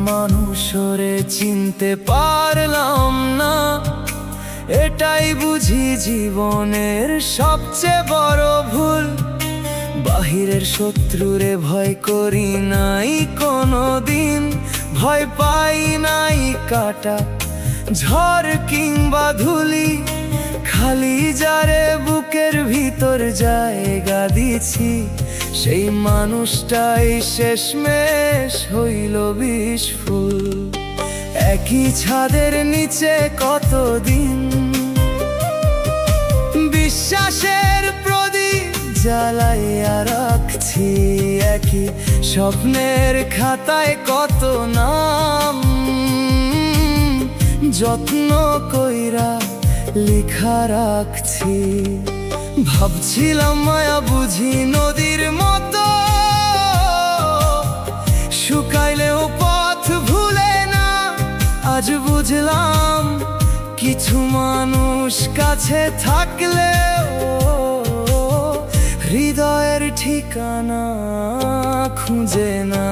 মানুষরে চিনতে পারলাম না, এটাই বুঝি জীবনের সবচেয়ে বড় ভুল। বাহিরের শত্রুরে ভয় করি নাই কোনোদিন, ভয় পাই নাই কাটা ঝড় কিংবা ধুলি। খালি যারে বুকের ভিতর জায়গা দিছি, সেই মানুষটাই শেষমেশ হইল বিস্ফুল। একই ছাদের নিচে কতদিন বিশ্বাসের প্রদীপ জ্বালাইয়া রাখছি, একই স্বপ্নের খাতায় কত নাম যত্ন কইরা লেখা রাখছি। ভাবছিলাম মায়া বুঝি নদীর মতো, শুকাইলেও পথ ভুলে না। আজ বুঝলাম কিছু মানুষ কাছে থাকলেও হৃদয়ের ঠিকানা খুঁজে না।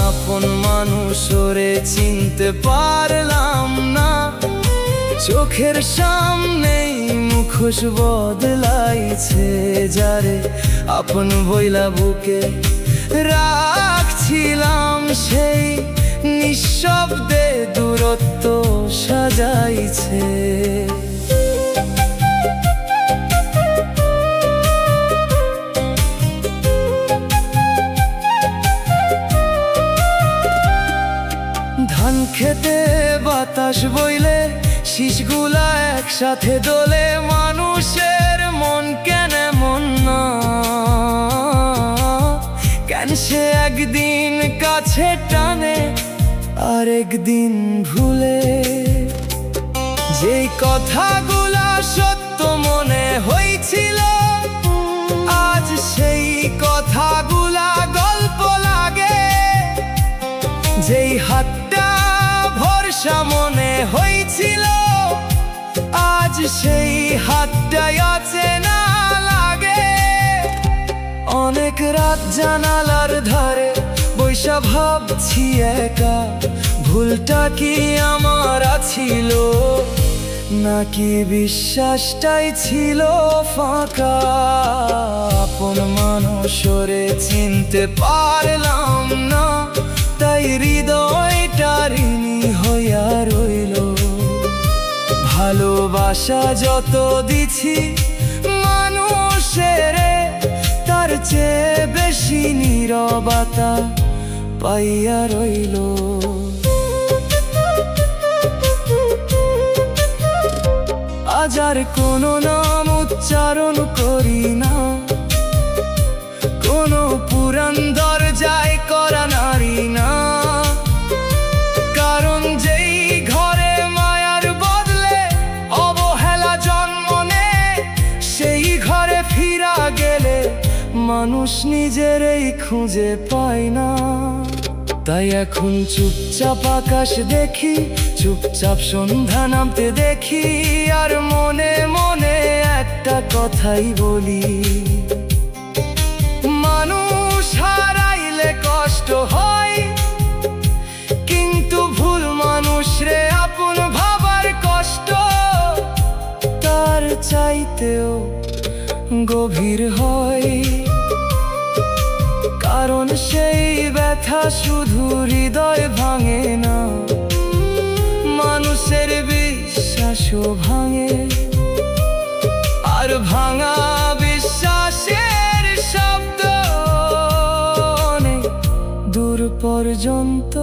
আপন মানুষরে চিনতে পারলাম না, চোখের সামনেই মুখোশ বদলাইছে। যারে আপন বইলা বুকে রাখছিলাম, সেই নিঃশব্দে দূরত্ব সাজাইছে। ধান খেতে বাতাস বইলে শীষগুলা একসাথে দোলে, মানুষের মন কেন এমন না? কেন সে একদিন কাছে টানে আর একদিন ভুলে? যেই কথাগুলা সত্য মনে হয়েছিল, আজ সেই কথাগুলা গল্প লাগে। যেই হাতটা ভরসা মনে হয়েছিল, আজ সেই হাতটাই অচেনা লাগে। অনেক রাত জানালার ধারে বৈশা ভাবছি একা, ভুলটা কি আমার ছিল নাকি বিশ্বাসটাই ছিল ফাঁকা? আপন মানুষরে চিনতে পারলাম না, তাই হৃদয়টা ঋণী হইয়া রইল। ভালোবাসা যত দিছি মানুষের, তার চেয়ে বেশি নীরবতা পাইয়া রইল। আজ আর কোনো নাম উচ্চারণ করি না, কোনো পুরান দরজায় করা নারী না। কারণ যেই ঘরে মায়ার বদলে অবহেলা জন্ম নেয়, সেই ঘরে ফিরা গেলে মানুষ নিজেরই খুঁজে পায় না। তাই এখন চুপচাপ আকাশ দেখি, চুপচাপ সন্ধ্যা নামতে দেখি, আর মনে মনে একটা কথাই বলি, মানুষ হারাইলে কষ্ট হয়, কিন্তু ভুল মানুষ রে আপন ভাবার কষ্ট তার চাইতেও গভীর হয়। কারণ সেই ব্যথা শুধু হৃদয় ভাঙে না, মানুষের বিশ্বাসও ভাঙে। আর ভাঙা বিশ্বাসের শব্দ অনেক দূর পর্যন্ত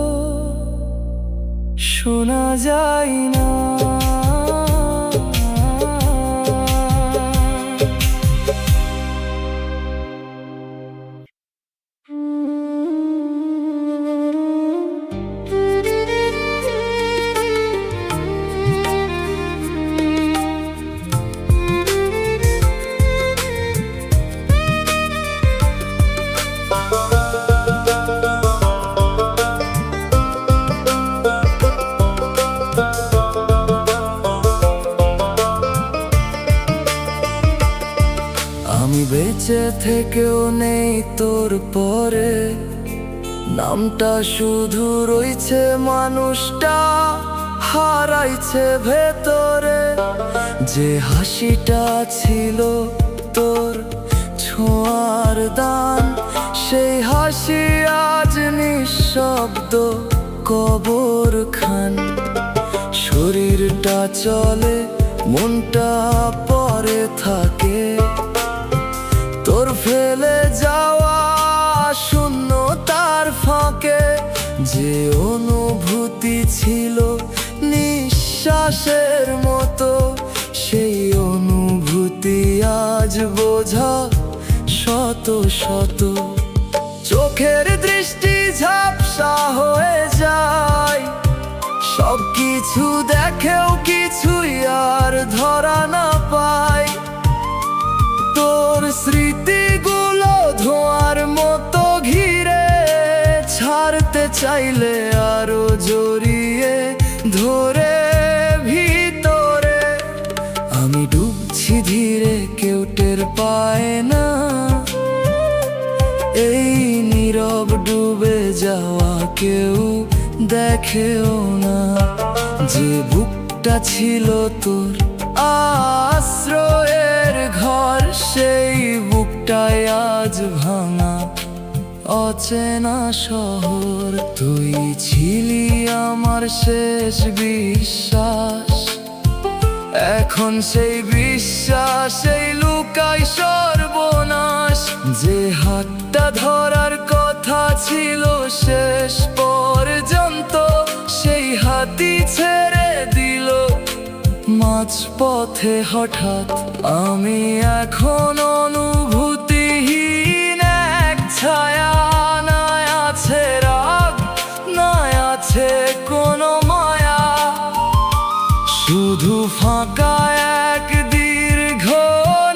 শোনা যায় না। আমি বেঁচে থেকেও নেই তোর পরে, নামটা শুধু রইছে, মানুষটা হারাইছে ভেতরে। যে হাসিটা ছিল তোর ছোঁয়ার দান, সেই হাসি আজ নিঃশব্দ কবরখান। শরীরটা চলে, মনটা পরে থাকে, তোর ফেলে যাওয়া শূন্যতার ফাঁকে। যে অনুভূতি ছিল নিঃশ্বাসের মতো, সেই অনুভূতি আজ বোঝা শত শত। চোখের দৃষ্টি ঝাপসা হয়ে যায়, সবকিছু দেখেও কিছুই আর ধরা না পায়। তোর স্মৃতিগুলো ধোঁয়ার মতো ঘিরে, ছাড়তে চাইলে আরো জড়িয়ে ধরে ভিতরে। আমি ডুবছি ধীরে, কেউ টের পায় না, এই নীরব ডুবে যাওয়া কেউ দেখেও না। যে বুকটা ছিল তোর আশ্রয়ের ঘর, সেই বুকটাই আজ ভাঙা অচেনা শহর। তুই ছিলি আমার শেষ বিশ্বাস, এখন সেই বিশ্বাসেই লুকাই সর্বনাশ। যে হাতটা ধরার কথা ছিল শেষ পর্যন্ত, সেই হাতই ছেড়ে দিল মাঝপথে হঠাৎ। আমি এখন অনুভূতিহীন এক ছায়া, না আছে রাগ, না আছে কোনো মায়া, শুধু ফাঁকা এক দীর্ঘ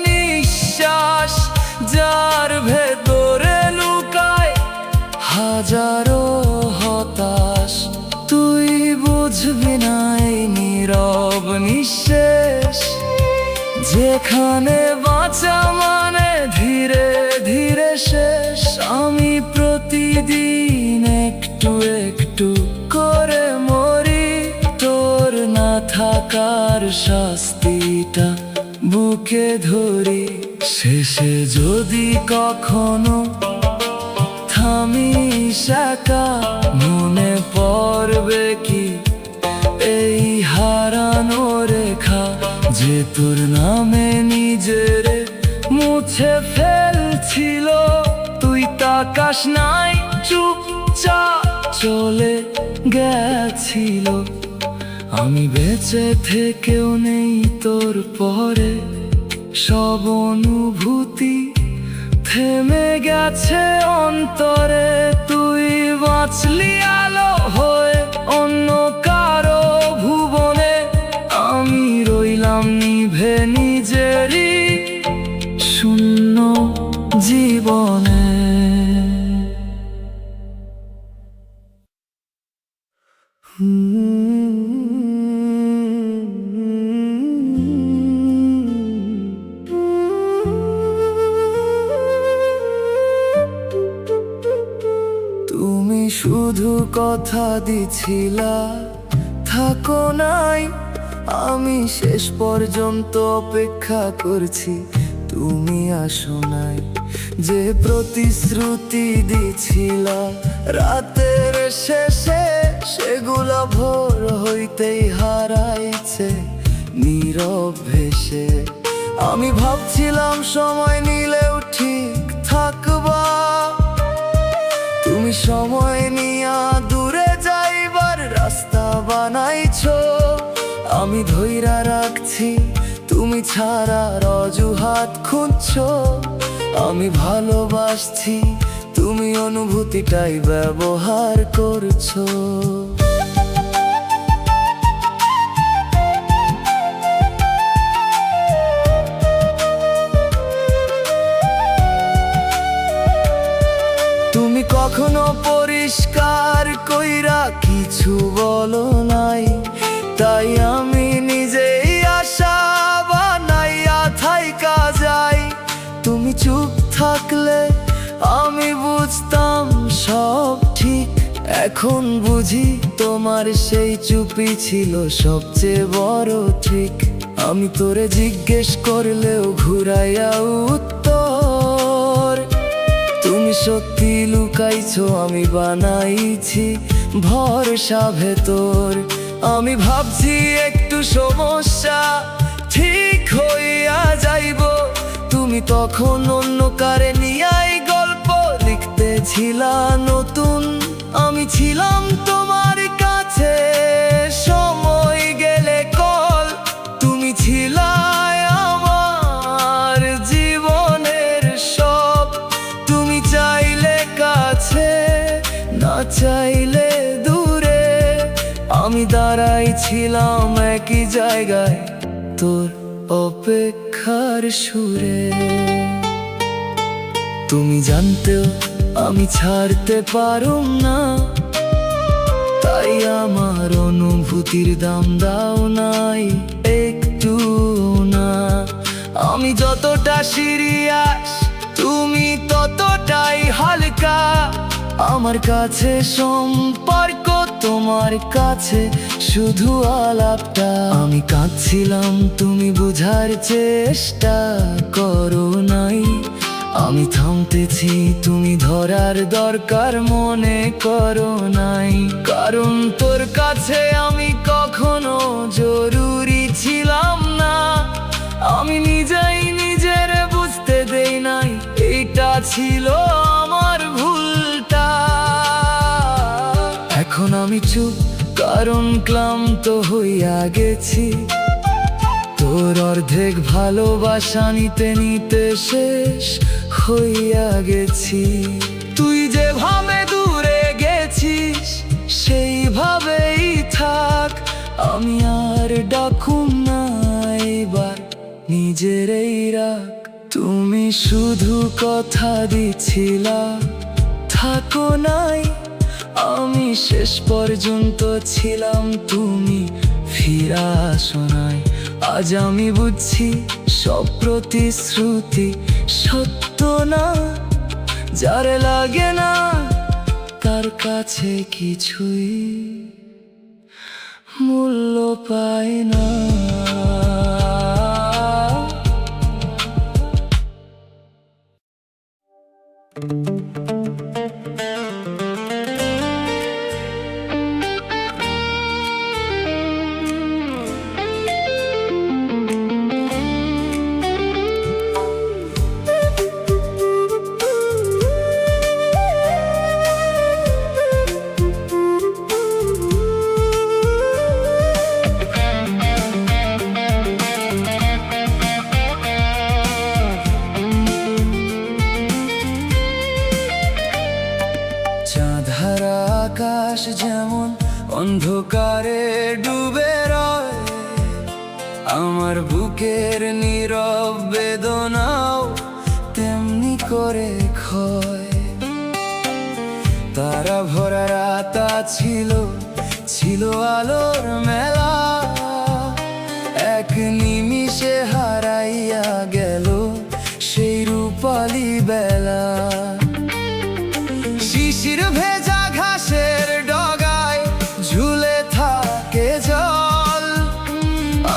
নিঃশ্বাস, যার ভেতরে লুকায় হাজারো হতাশ। তুই বুঝবি না এই নীরব নিঃশেষ, যেখানে বাঁচা মানে ধীরে ধীরে শেষ। আমি প্রতিদিন একটু একটু করে মরি, তোর না থাকার শাস্তিটা বুকে ধরি। শেষে যদি কখনো থামিস একা, মনে পড়বে কি এই হারানো রেখা, যে তোর নামে নিজের মুছে ফেলছিল। তুই তাকাস নাই, চুপচাপ চলে গেছিল। আমি বেঁচে থেকেও নেই তোর পরে, সব অনুভূতি থেমে গেছে অন্তরে। তুই বাঁচলি আলো হয়ে অন্য কারো ভুবনে, আমি রইলাম নিভে নিজেরই শূন্য জীবনে। তুমি শুধু কথা দিছিলা থাকো নাই, আমি শেষ পর্যন্ত অপেক্ষা করছি, তুমি আসো নাই। যে প্রতিশ্রুতি দিছিলা রাতের শেষে, সেগুলো ভোর হইতেই হারাইছে নীরব ভেসে। আমি ভাবছিলাম সময় নিলেও ঠিক থাকবা, তুমি সময় নিয়া দূরে যাইবার রাস্তা বানাইছো। আমি ধইরা রাখছি, তুমি ছাড়ার অজুহাত খুঁজছো। আমি ভালোবাসছি, তুমি অনুভূতিটাই ব্যবহার করছো। তুমি কখনো পরিষ্কার কইরা কিছু বলো নাই, তাই আমি নিজেই আশা বানাইয়া থাইকা যাই। তুমি চুপ থাকলে আমি বুঝতাম সব ঠিক এখন বুঝি তোমার সেই চুপি ছিল সবচেয়ে বড় ট্রিক। আমি তোরে জিজ্ঞেস করলেও ঘুরাইয়া উত্তর তুমি সত্যি লুকাইছো, আমি বানাইছি ভরসা ভেতর। আমি ভাবছি একটু সমস্যা ঠিক হইয়া যাইব, তুমি তখন অন্য কারে নিয়াই গল্প লিখতেছিলা নতুন। আমি ছিলাম তোমার কাছে সময় গেলে কল, তুমি ছিলা আমার জীবনের সব। তুমি চাইলে কাছে, না চাইলে দূরে, আমি দাঁড়াই ছিলাম একই জায়গায় তোর অপেক্ষার সুরে। তুমি জানতেও আমি ছাড়তে পারুম না, তাই আমার অনুভূতির দাম দাও নাই একটু না। আমি যতটা সিরিয়াস তুমি ততটাই হালকা, আমার কাছে সম্পর্ক, তোমার কাছে শুধু আলাপটা। আমি কাঁদছিলাম তুমি বুঝার চেষ্টা করো নাই, আমি থামতেছি তুমি ধরার দরকার মনে করো নাই। কারণ তোর কাছে আমি কখনো জরুরি ছিলাম না, আমি নিজেই নিজের বুঝতে দেই নাই এটা ছিল আমার ভুলটা। এখন আমি চুপ কারণ ক্লান্ত হইয়া গেছি, তোর অর্ধেক ভালোবাসা নিতে নিতে শেষ হইয়া গেছি। তুই যেভাবে দূরে গেছিস সেইভাবেই থাক, আমি আর ডাকুম না এবার নিজের এই রাগ। তুমি শুধু কথা দিছিলা থাকো নাই, আমি শেষ পর্যন্ত ছিলাম তুমি ফিরা আসো নাই। আজ আমি বুঝছি সব প্রতিশ্রুতি সত্য না, যার লাগে না তার কাছে কিছুই মূল্য পায় না। আকাশ যেমন অন্ধকারে ডুবে রয়, আমার বুকের নীরব বেদনাও তেমনি করে ক্ষয়। তারা ভরা রাত ছিল, ছিল আলোর মেলা, এক নিমিষে হারাইয়া গেল সেই রূপালী বেলা। শিশির ভেজা ঘাসের ডগায় ঝুলে থাকে জল,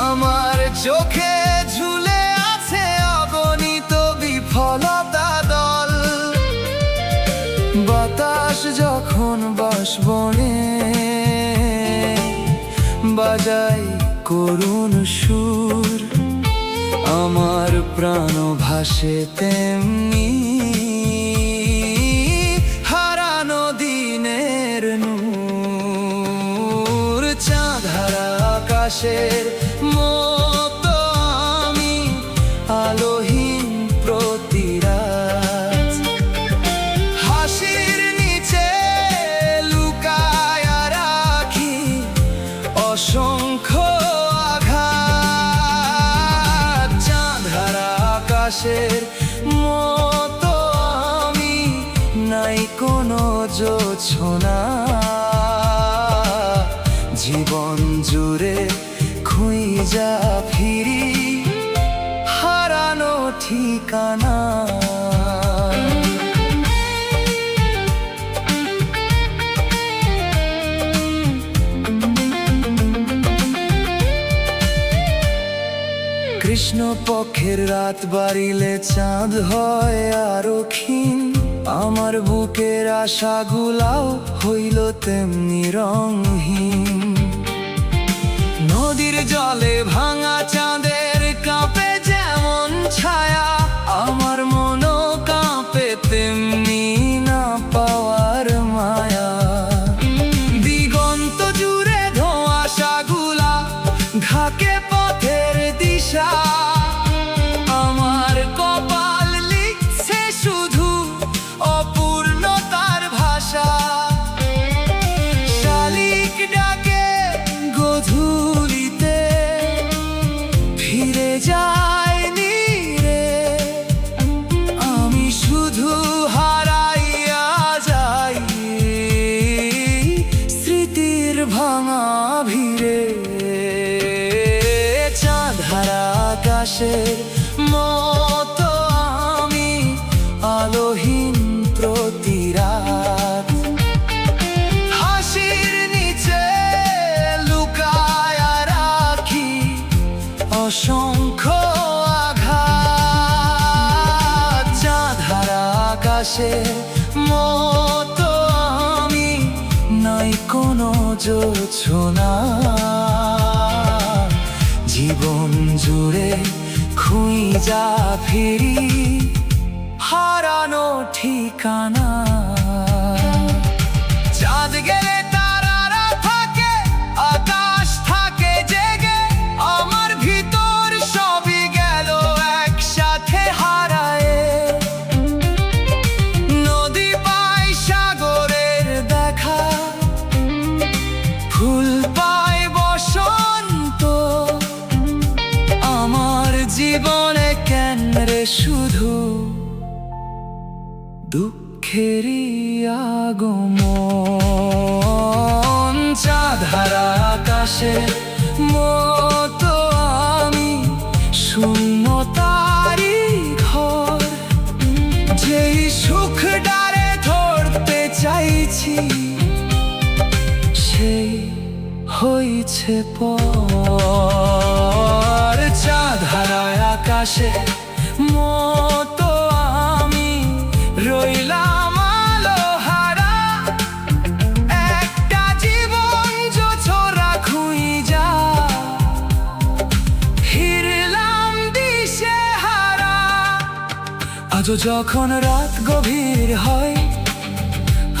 আমার চোখে ঝুলে আছে অগণিত বিফলতা দল। বাতাস যখন বাঁশবনে বাজায় করুণ সুর, আমার প্রাণ ভাসে তেমনি হারানো দিনের নূর। চাঁদ হারা আকাশের মতো আমি আলোহীন প্রতি রাত, হাসির নিচে লুকায়া রাখি অসংখ্য আঘাত। চাঁদ হারা আকাশের মতো আমি নাই কোনো জোছনা, জীবন জুড়ে খুঁজা ফিরি হারানো ঠিকানা। কৃষ্ণ পক্ষের রাত বাড়িলে চাঁদ হয় আরো ক্ষীণ, আমার বুকের আশাগুলাও হইল তেমনি রংহীন। নদীর জলে ভাঙা চাঁদের কাঁপে যেমন ছায়া, আমার মনও কাঁপে তেমনি না পাওয়ার মায়া। দিগন্ত জুড়ে ধোঁয়াশাগুলা ঢাকে পথের দিশা, আমার কপাল লিখছে শুধু অপূর্ণতার ভাষা। শালিক ডাকে গধূলিতে ফিরে যায়নি রে, আমি শুধু হারাইয়া যাই স্মৃতির ভাঙা ভিড়ে। চাঁদ হারা আকাশের মতো আমি আলোহীন প্রতি রাত, হাসির নিচে লুকায় রাখি অসংখ্য আঘাত। চাঁদ হারা আকাশের মতো আমি নাই কোনো জোছনা, জীবন জুড়ে খুঁজা ফিরি হারানো ঠিকানা। চাঁদ গেলে তারারা থাকে, আকাশ থাকে জেগে, আমার ভিতর সবই গেল একসাথে হারায়। নদী পায় সাগরের দেখা, ফুল পায় বসন্ত, আমার জীবনে কেন রে শুধু দুঃখেরই আগমন। চাঁদ হারা আকাশের মতো আমি শূন্যতারই ঘর, যেই সুখ ডারে ধরতে চাইছি সেই হইছে পর। চাঁদ হারা আকাশের মতো আমি রইলাম আলো হারা, একটা জীবন জোছরা খুঁজা ফিরলাম দিশে হারা। আজও যখন রাত গভীর হয়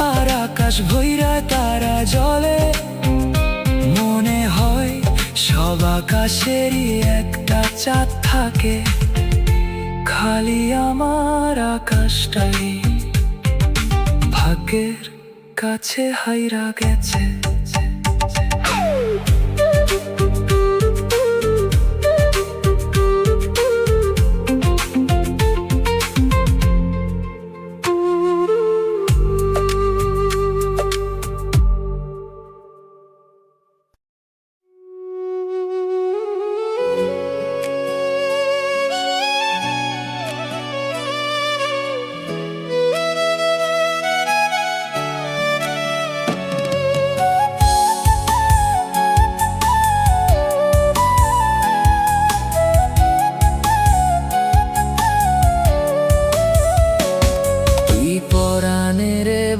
আর আকাশ ভৈরা তারা জ্বলে, মনে হয় সব আকাশেরই একটা চাঁদ থাকে, খালি আমার আকাশটাই ভাগ্যের কাছে হাইরা গেছে।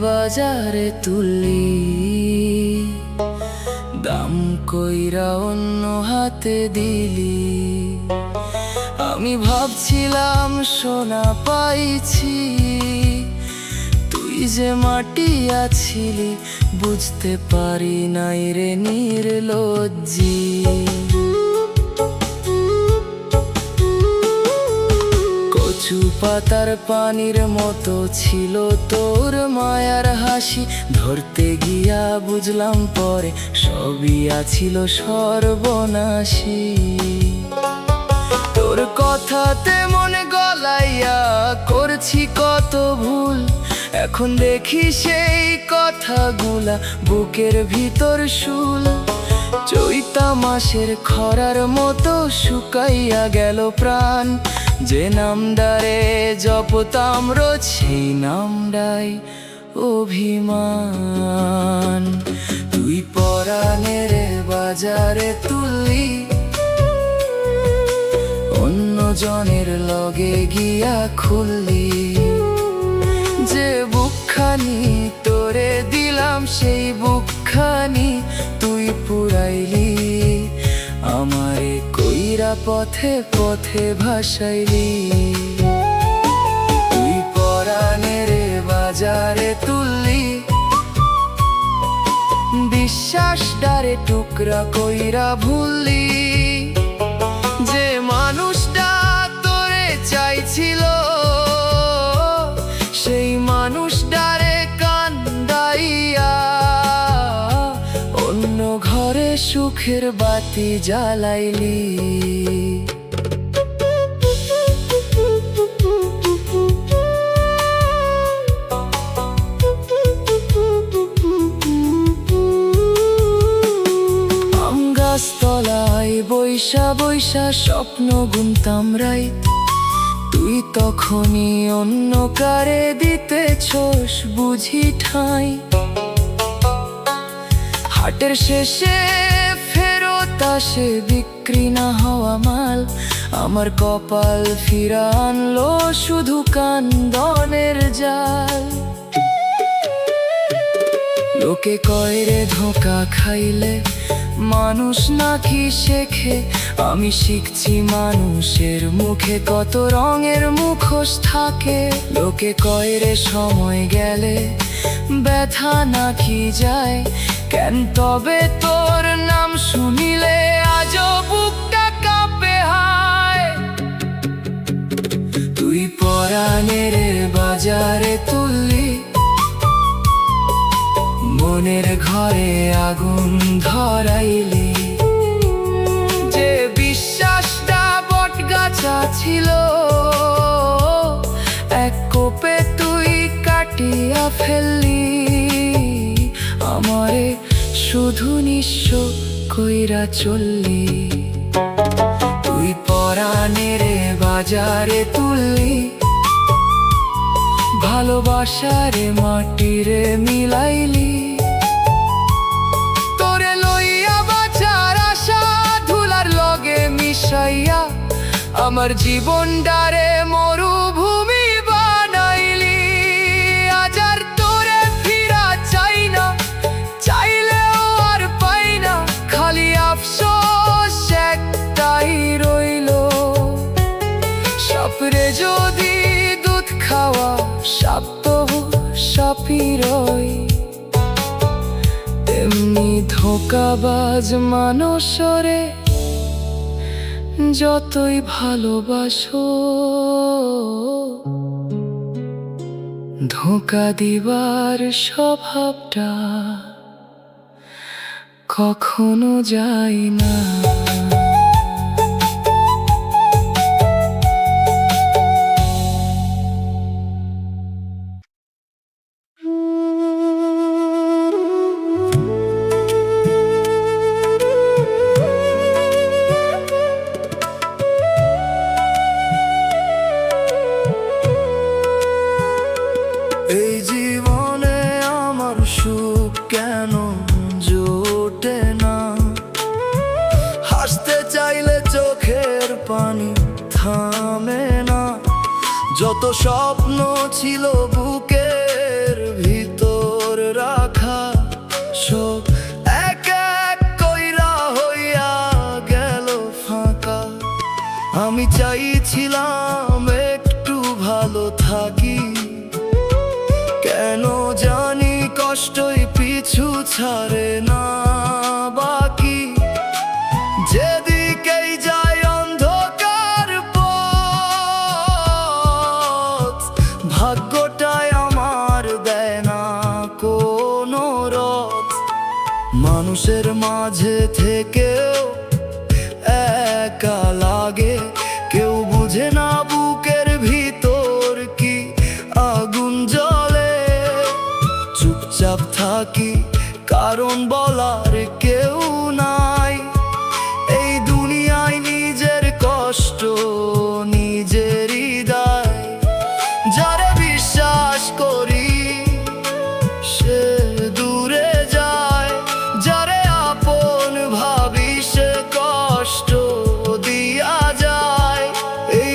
বাজারে তুলি দাম কইরা অন্য হাতে দিলি, আমি ভাবছিলাম সোনা পাইছি, তুই যে মাটি আছিলি বুঝতে পারি নাই রে নির্লজ্জি। কচু পাতার পানির মতো ছিল তোর মায়ার হাসি, ধরতে গিয়া বুঝলাম পরে সবই আছিল সর্বনাশী। তোর কথাতে মনে গলাইয়া করছি কত ভুল, এখন দেখি সেই কথাগুলা বুকের ভিতর শুল। চৈতা মাসের খরার মতো শুকাইয়া গেল প্রাণ, যে নামডারে জপতাম রোজ সেই নামডাই অভিমান। তুই পরাণের বাজারে তুললি জনের লগে গিয়া খুললি। যে বুকখানি তোরে দিলাম সেই বুকখানি তুই পুরাইলি। আমারে কইরা পথে পথে ভাসাইলি। তুই পরাণের বাজারে তুললি, বিশ্বাস ডারে টুকরা কইরা ভুললি। যে মানুষটা তোরে চাইছিল সেই মানুষটারে কান্দাইয়া অন্য ঘরে সুখের বাতি জ্বালাইলি। গাছতলায় বৈশা বৈশা স্বপ্ন গুনতাম রাইত, তুই তখনই অন্য কারে দিতেছস বুঝি ঠাঁই। হাটের শেষে ফেরত আসে বিক্রি না হওয়া মাল, আমার কপাল ফিরা আনলো শুধু কান্দনের জাল। লোকে কয় রে ধোঁকা খাইলে মানুষ নাকি শেখে, আমি শিখছি মানুষের মুখে কত রঙের মুখোশ থাকে। লোকে কয় রে সময় গেলে ব্যথা নাকি যায়, কেন তবে তোর নাম শুনিলে আজও বুকটা কাঁপে হায়। তুই পরাণের বাজারে তুললি, মনের ঘরে আগুন ধরাইলি। যে বিশ্বাসটা বটগাছা ছিল এক কোপে তুই কাটিয়া ফেললি। আমারে শুধু নিঃস্ব কইরা চললি। তুই পরাণের বাজারে তুললি, ভালোবাসারে মাটিরে মিলাইলি। তোরে লইয়া বাঁচার আশা ধুলার লগে মিশাইয়া আমার জীবনটারে মরুভূমি বানাইলি। আজ আর তোরে ফিরা চাই না, চাইলেও আর পাই না, খালি আফসোস একটাই রইল। সাপরে যদি দুধ খাওয়া সাপ তো সাপই রই, তেমনি ধোঁকাবাজ মানুষরে যতই ভালোবাসো, ধোঁকা দিবার স্বভাবটা কখনো যায় না। এই জীবনে আমার সুখ কেন জোটে না, হাসতে চাইলে চোখের পানি থামে না। যত স্বপ্ন ছিল বুকের ভিতর রাখা, সব এক এক কইরা হইয়া গেল ফাঁকা। আমি চাইছিলাম একটু ভালো থাকি, কেন জানি কষ্টই পিছু ছাড়ে না বাকি। যেদিকেই যায় অন্ধকার পথ, ভাগ্যটাই আমার দেয় না কোনো রথ। মানুষের মাঝে থেকেও একা লাগে, কেউ বুঝে না বুকের ভিতর কি আগুন জ্বলে। চুপচাপ থাকি কারণ বলার কেউ নাই, এই দুনিয়ায় নিজের কষ্ট নিজেরই দায়। যারে বিশ্বাস করি সে দূরে যায়, যারে আপন ভাবি সে কষ্ট দিয়া যায়। এই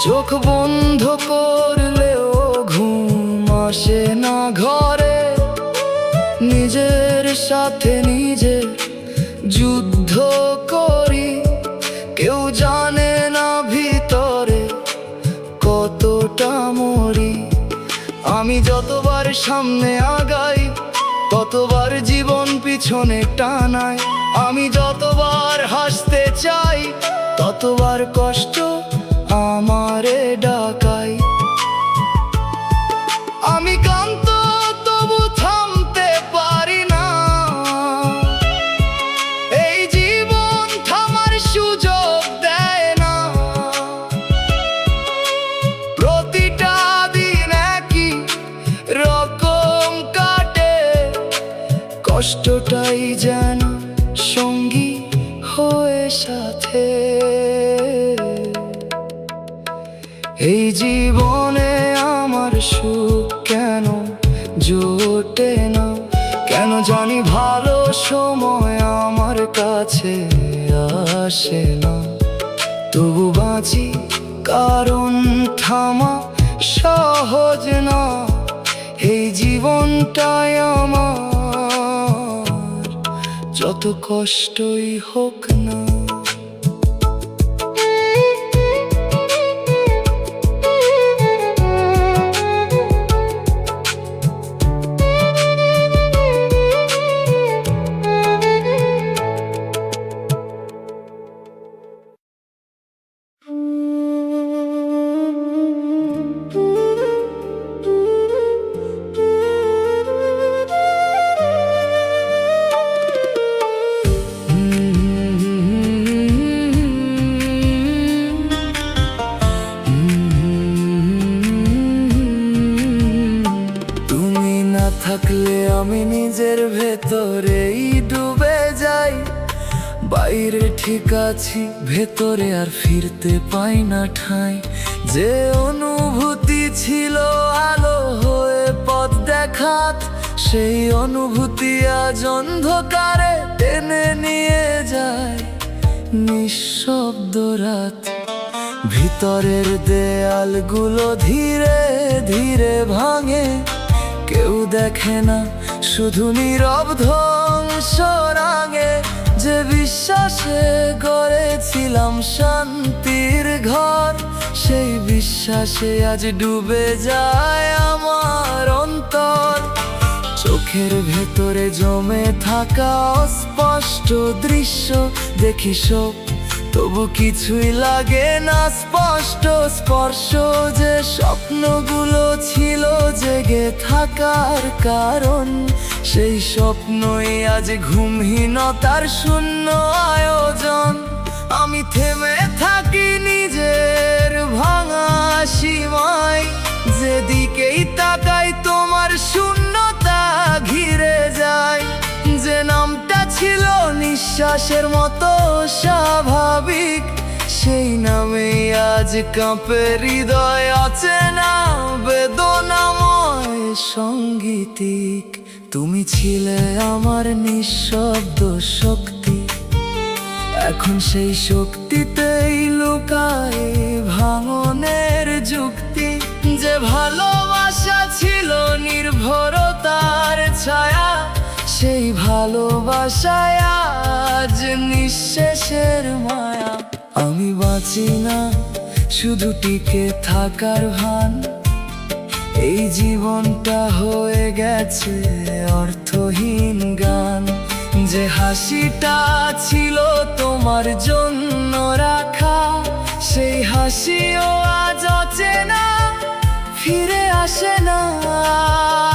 চোখ বন্ধ করলেও ঘুম আসে না ঘরে, নিজের সাথে নিজে যুদ্ধ করি। কেউ জানে না ভিতরে কতটা মরি। আমি যতবার সামনে আগাই, ততবার জীবন পিছনে টানায়। আমি যতবার হাসতে চাই, ততবার কষ্ট আমারে ডাকাই। আমি ক্লান্ত তবু থামতে পারি না, এই জীবন থামার সুযোগ দেয় না। প্রতিটা দিন একই রকম কাটে, কষ্টটাই যেন সঙ্গী হয়ে সাথে। এই জীবনে আমার সুখ কেন জোটে না, কেন জানি ভালো সময় আমার কাছে আসে না। তবু বাঁচি কারণ থামা সহজ না, এই জীবনটাই আমার যত কষ্টই হোক না। থাকলে আমি নিজের ভেতরেই ডুবে যাই। বাইরে ঠিক আছি, ভেতরে আর ফিরতে পাই না ঠাঁই। যে অনুভূতি ছিল আলো হয়ে পথ দেখাত, সেই অনুভূতি আজ অন্ধকারে টেনে নিয়ে যায় নিঃশব্দ রাত। ভিতরের দেয়ালগুলো ধীরে ধীরে ভাঙে, কেউ দেখে না, শুধু নীরব ধ্বংস রাঙে। যে বিশ্বাসে গড়েছিলাম শান্তির ঘর, সেই বিশ্বাসে আজ ডুবে যায় আমার অন্তর। চোখের ভেতরে জমে থাকা অস্পষ্ট দৃশ্য দেখি সব, তবু কিছুই লাগে না স্পষ্ট স্পর্শ। যে স্বপ্নগুলো ছিল জেগে থাকার কারণ, সেই স্বপ্নই আজ ঘুমহীনতার শূন্য আয়োজন। আমি থেমে থাকি নিজের ভাঙা সীমায়, যেদিকেই তাকাই তোমার শূন্যতা ঘিরে যায়। যে নামটা ছিল নিঃশ্বাসের মতো স্বাভাবিক, সেই নামেই আজ কাঁপে হৃদয় অচেনা বেদনাময় সঙ্গীতিক। তুমি ছিলে আমার নিঃশব্দ শক্তি, এখন সেই শক্তিতেই লুকায় ভাঙনের যুক্তি। যে ভালোবাসা ছিল নির্ভরতার ছায়া, সেই ভালোবাসায় আজ নিঃশেষের মায়া। আমি বাঁচি না শুধু টিকে থাকার ভান, এই জীবনটা হয়ে গেছে অর্থহীন গান। যে হাসিটা ছিল তোমার জন্য রাখা, সেই হাসিও আজ অচেনা, ফিরে আসে না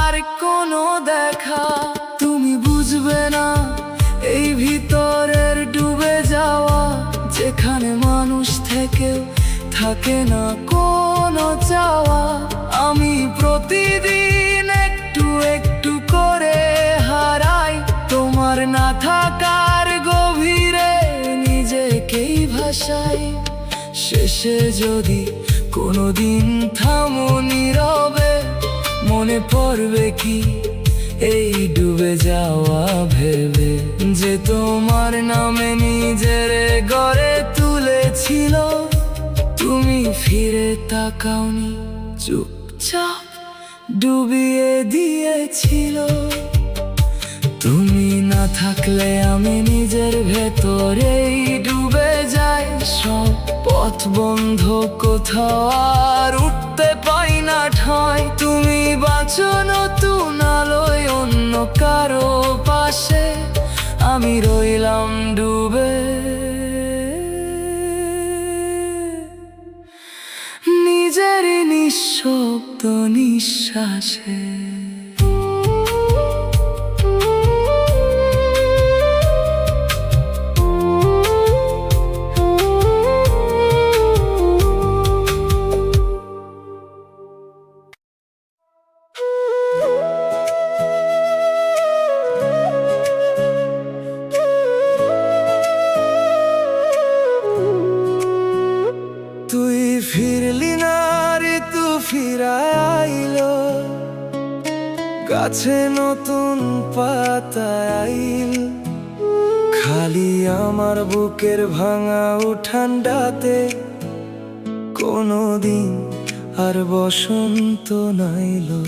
আর কোনো দেখা। তুমি বুঝবে না এই ভিতরের ডুবে যাওয়া, যেখানে মানুষ থেকেও থাকে না কোনো চাওয়া। আমি প্রতিদিন একটু একটু করে হারাই তোমার না থাকার গভীরে নিজেকেই ভাসাই। শেষে যদি কোনোদিন থামো নীরবে, মনে পড়বে কি এই ডুবে যাওয়া ভেবে। যে তোমার নামে নিজের গড়ে তুলেছিল, তুমি ফিরে তাকাওনি, চুপচাপ ডুবিয়ে দিয়েছিল। তুমি না থাকলে আমি নিজের ভেতরেই ডুবে যাই সব। পথ বন্ধ, কোথাও আর উঠতে পাই না ঠাঁই। তুমি বাঁচো নতুন আলোয় অন্য কারো পাশে, আমি রইলাম ডুবে নিজেরই নিঃশব্দ নিঃশ্বাসে। তুই ফিরলি না, ঋতু ফিরায় আইলো, গাছে নতুন পাতা আইল। খালি আমার বুকের ভাঙা উঠানটাতে কোনোদিন আর বসন্ত নাইলো।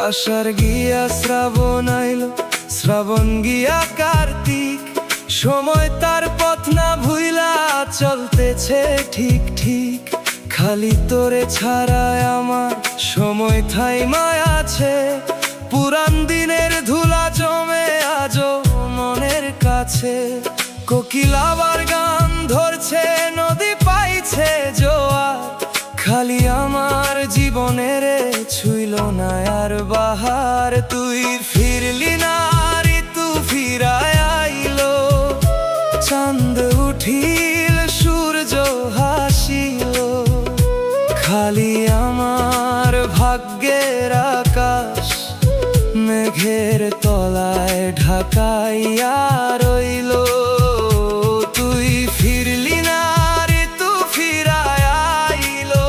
আষাঢ় গিয়া শ্রাবণ আইলো, শ্রাবণ গিয়া কার্তিক। সময় তার পথ না ভুইলা চলতেছে ঠিক ঠিক। খালি তোরে ছাড়ায় আমার সময় থাইমায় আছে। পুরান দিনের ধুলা জমে আজও মনের কাছে। কোকিল আবার গান ধরছে, নদী পাইছে জোয়ার। খালি আমার জীবনের ছুইল না আর বাহার। তুই ফিরলি না, ঋতু ফিরায় আইলো, চাঁদ উঠিল, সূর্য হাসিল। খালি আমার ভাগ্যের আকাশ মেঘের তলায় ঢাকাইয়া রইল। তুই ফিরলি না, ঋতু ফিরায় আইলো,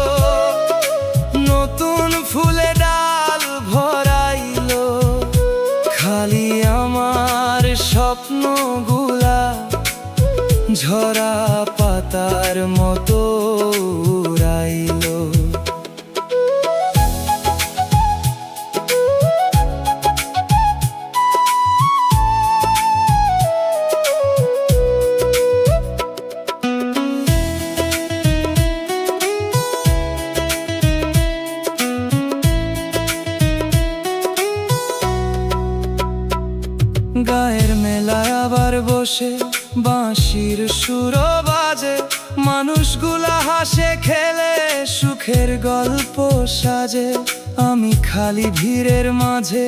নতুন ফুলে ডাল ভরাইলো। খালি আমার স্বপ্নগুলা ঝরা পাতার মতো উড়াইলো। গায়ের মেলায় আবার বসে বাঁশির সুর বাজে। মানুষগুলা হাসে খেলে সুখের গল্প সাজে। আমি খালি ভিড়ের মাঝে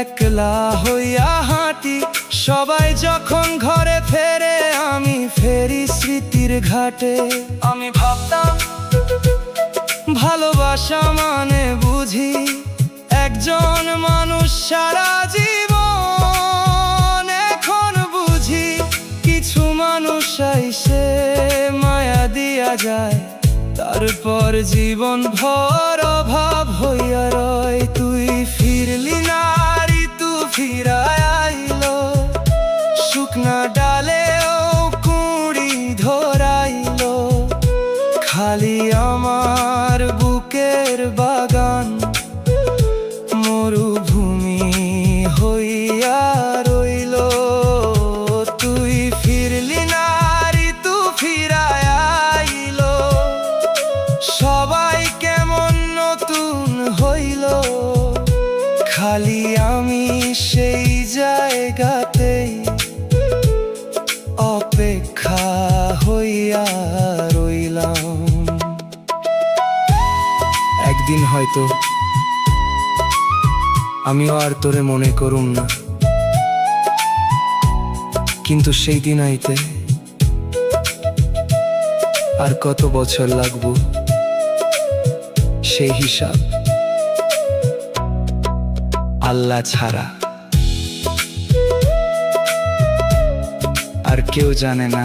একলা হইয়া হাঁটি। সবাই যখন ঘরে ফেরে আমি ফেরি স্মৃতির ঘাটে। আমি ভাবতাম ভালোবাসা মানে বুঝি একজন মানুষ সারা জীবন। এখন বুঝি কিছু মানুষ আইসে মায়া দিয়া যায়, তারপর জীবন ভর অভাব হইয়া রয়। তুই ফিরলি না, ঋতু ফিরায় আইলো, শুকনা ডালেও কুঁড়ি ধরাইলো। খালি আমার বুকের বাগান মরুভূমি হইয়া রইল। তুই ফিরলি না, ঋতু ফিরায় আইলো, সবাই কেমন নতুন হইল। খালি আমি সেই জায়গাতেই অপেক্ষা হইয়া রইলাম। একদিন হয়তো আমিও আর তোরে মনে করুম না, কিন্তু সেই দিন আইতে আর কত বছর লাগবো সেই হিসাব আল্লাহ ছাড়া আর কেউ জানে না।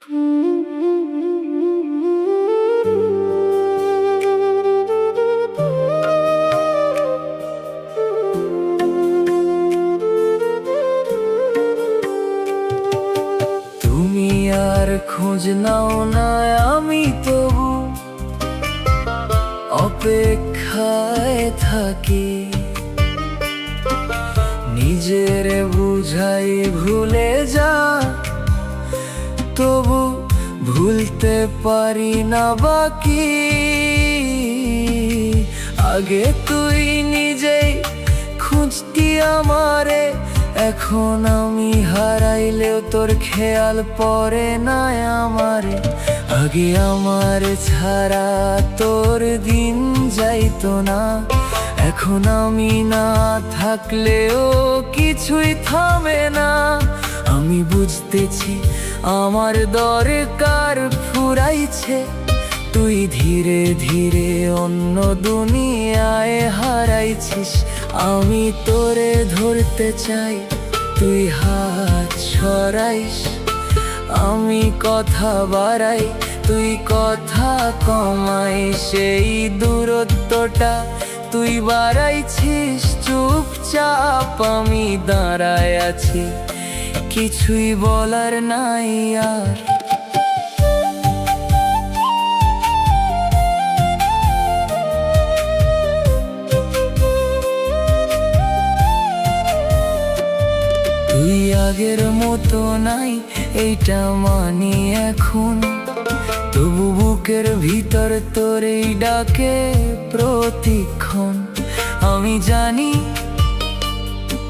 তুমি আর খোঁজ নাও না, আমি তবু অপেক্ষায় থাকি। নিজের বুঝাই ভুলে যা, তবু ভুলতে পারি না বাকি। আগে তুই নিজেই খুঁজতি আমারে, এখন আমি হারাইলেও তোর খেয়াল পড়ে না আমারে। আগে আমার ছাড়া তোর দিন যাইতো না, এখন আমি না থাকলেও কিছুই থামে না। আমি বুঝতেছি আমার দরকার ফুরাইছে, তুই ধীরে ধীরে অন্য দুনিয়ায় হারাইছিস। আমি তোরে ধরতে চাই, তুই হাত সরাইস। আমি কথা বাড়াই, তুই কথা কমাই। সেই দূরত্বটা তুই বাড়াইছিস, চুপচাপ আমি দাঁড়ায় আছি, কিছুই বলার নাই আর। তুই আগের মতো নাই এইটা মানি এখন, তবু বুকের ভিতর তোর এই ডাকে প্রতিক্ষণ। আমি জানি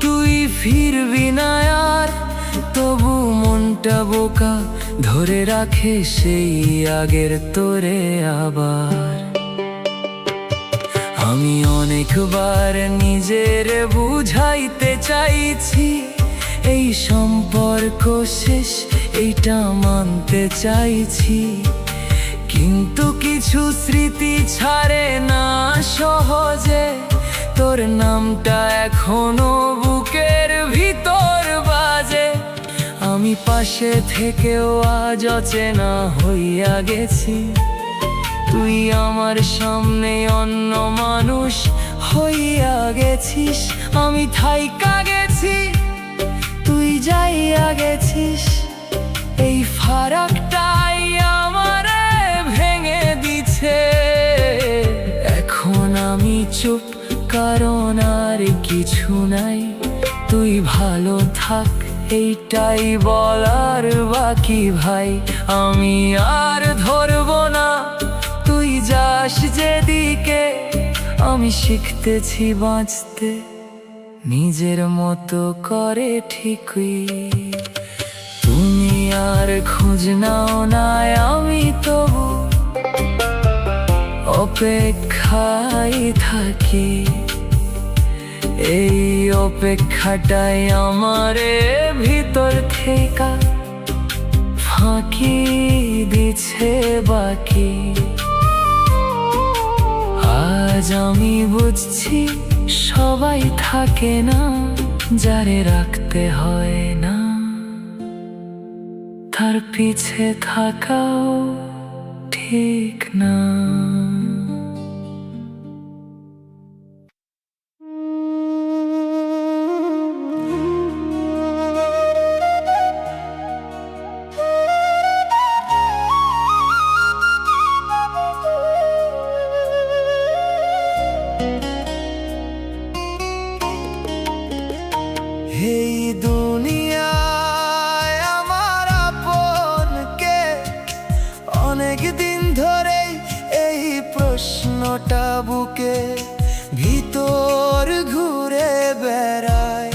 তুই ফিরবি না আর, তবু মনটা বোকা ধরে রাখে সেই আগের তোরে আবার। আমি অনেকবার নিজের বুঝাইতে চাইছি, এই সম্পর্ক শেষ এইটা মানতে চাইছি, কিন্তু কিছু স্মৃতি ছাড়ে না সহজে। তোর নামটা এখনো বুকের ভিতর বাজে, আমি পাশে থেকেও আজ অচেনা হইয়া গেছি। তুই আমার সামনে অন্য মানুষ হইয়া গেছিস, আমি থাইকা গেছি, তুই যাইয়া গেছিস। এই ফারাকটাই আমারে ভেঙে দিছে, এখন আমি চুপ কারণ আর কিছু নাই। তুই ভালো থাক এইটাই বলার বাকি ভাই, আমি আর ধরবো না তুই যাস যেদিকে। আমি শিখতেছি বাঁচতে নিজের মতো করে ঠিকই। তুমি আর খোঁজ নাও না, আমি তবু অপেক্ষায় থাকি। এই অপেক্ষাটাই আমারে ভিতর থেকে ফাঁকি দিছে বাকি। আজ আমি বুঝছি সবাই থাকে না, যারে রাখতে হয় না তার পিছে থাকাও ঠিক না। এই দুনিয়ায় আমার আপনকে অনেক দিন ধরে এই প্রশ্নটা বুকে ভিতর ঘুরে বেড়ায়।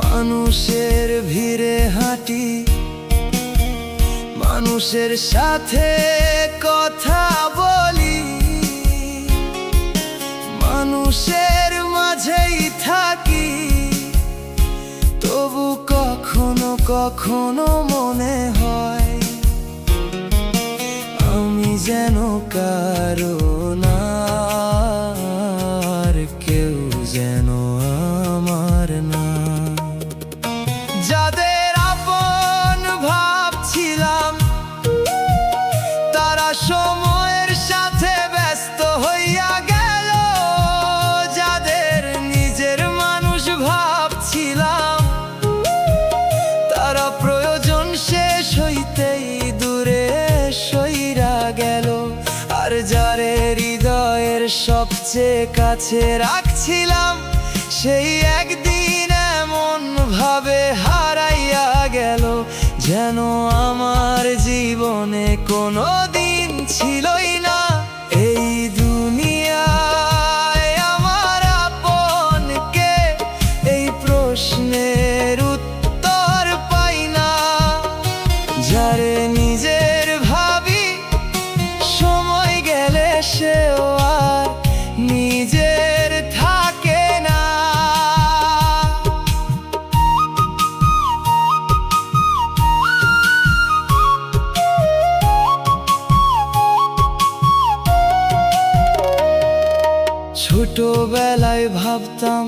মানুষের ভিড়ে হাঁটি, মানুষের সাথে কথা বলি, মানুষের মাঝেই থাকি, তবু কখনো কখনো মনে হয় আমি যেন কারো না, আর কেউ যেন আমার না। যাদের আপন ভাই চেয়ে কাছে রাখছিলাম, সেই একদিন এমন ভাবে হারাইয়া গেল, যেন আমার জীবনে কোনো দিন ছিলই না। এই দুনিয়ায় আমার আপন কে, এই প্রশ্নের উত্তর পাই না। যারে নিজের ভাবি, সময় গেলে সেও আর নিজের থাকে না। ছোটবেলায় ভাবতাম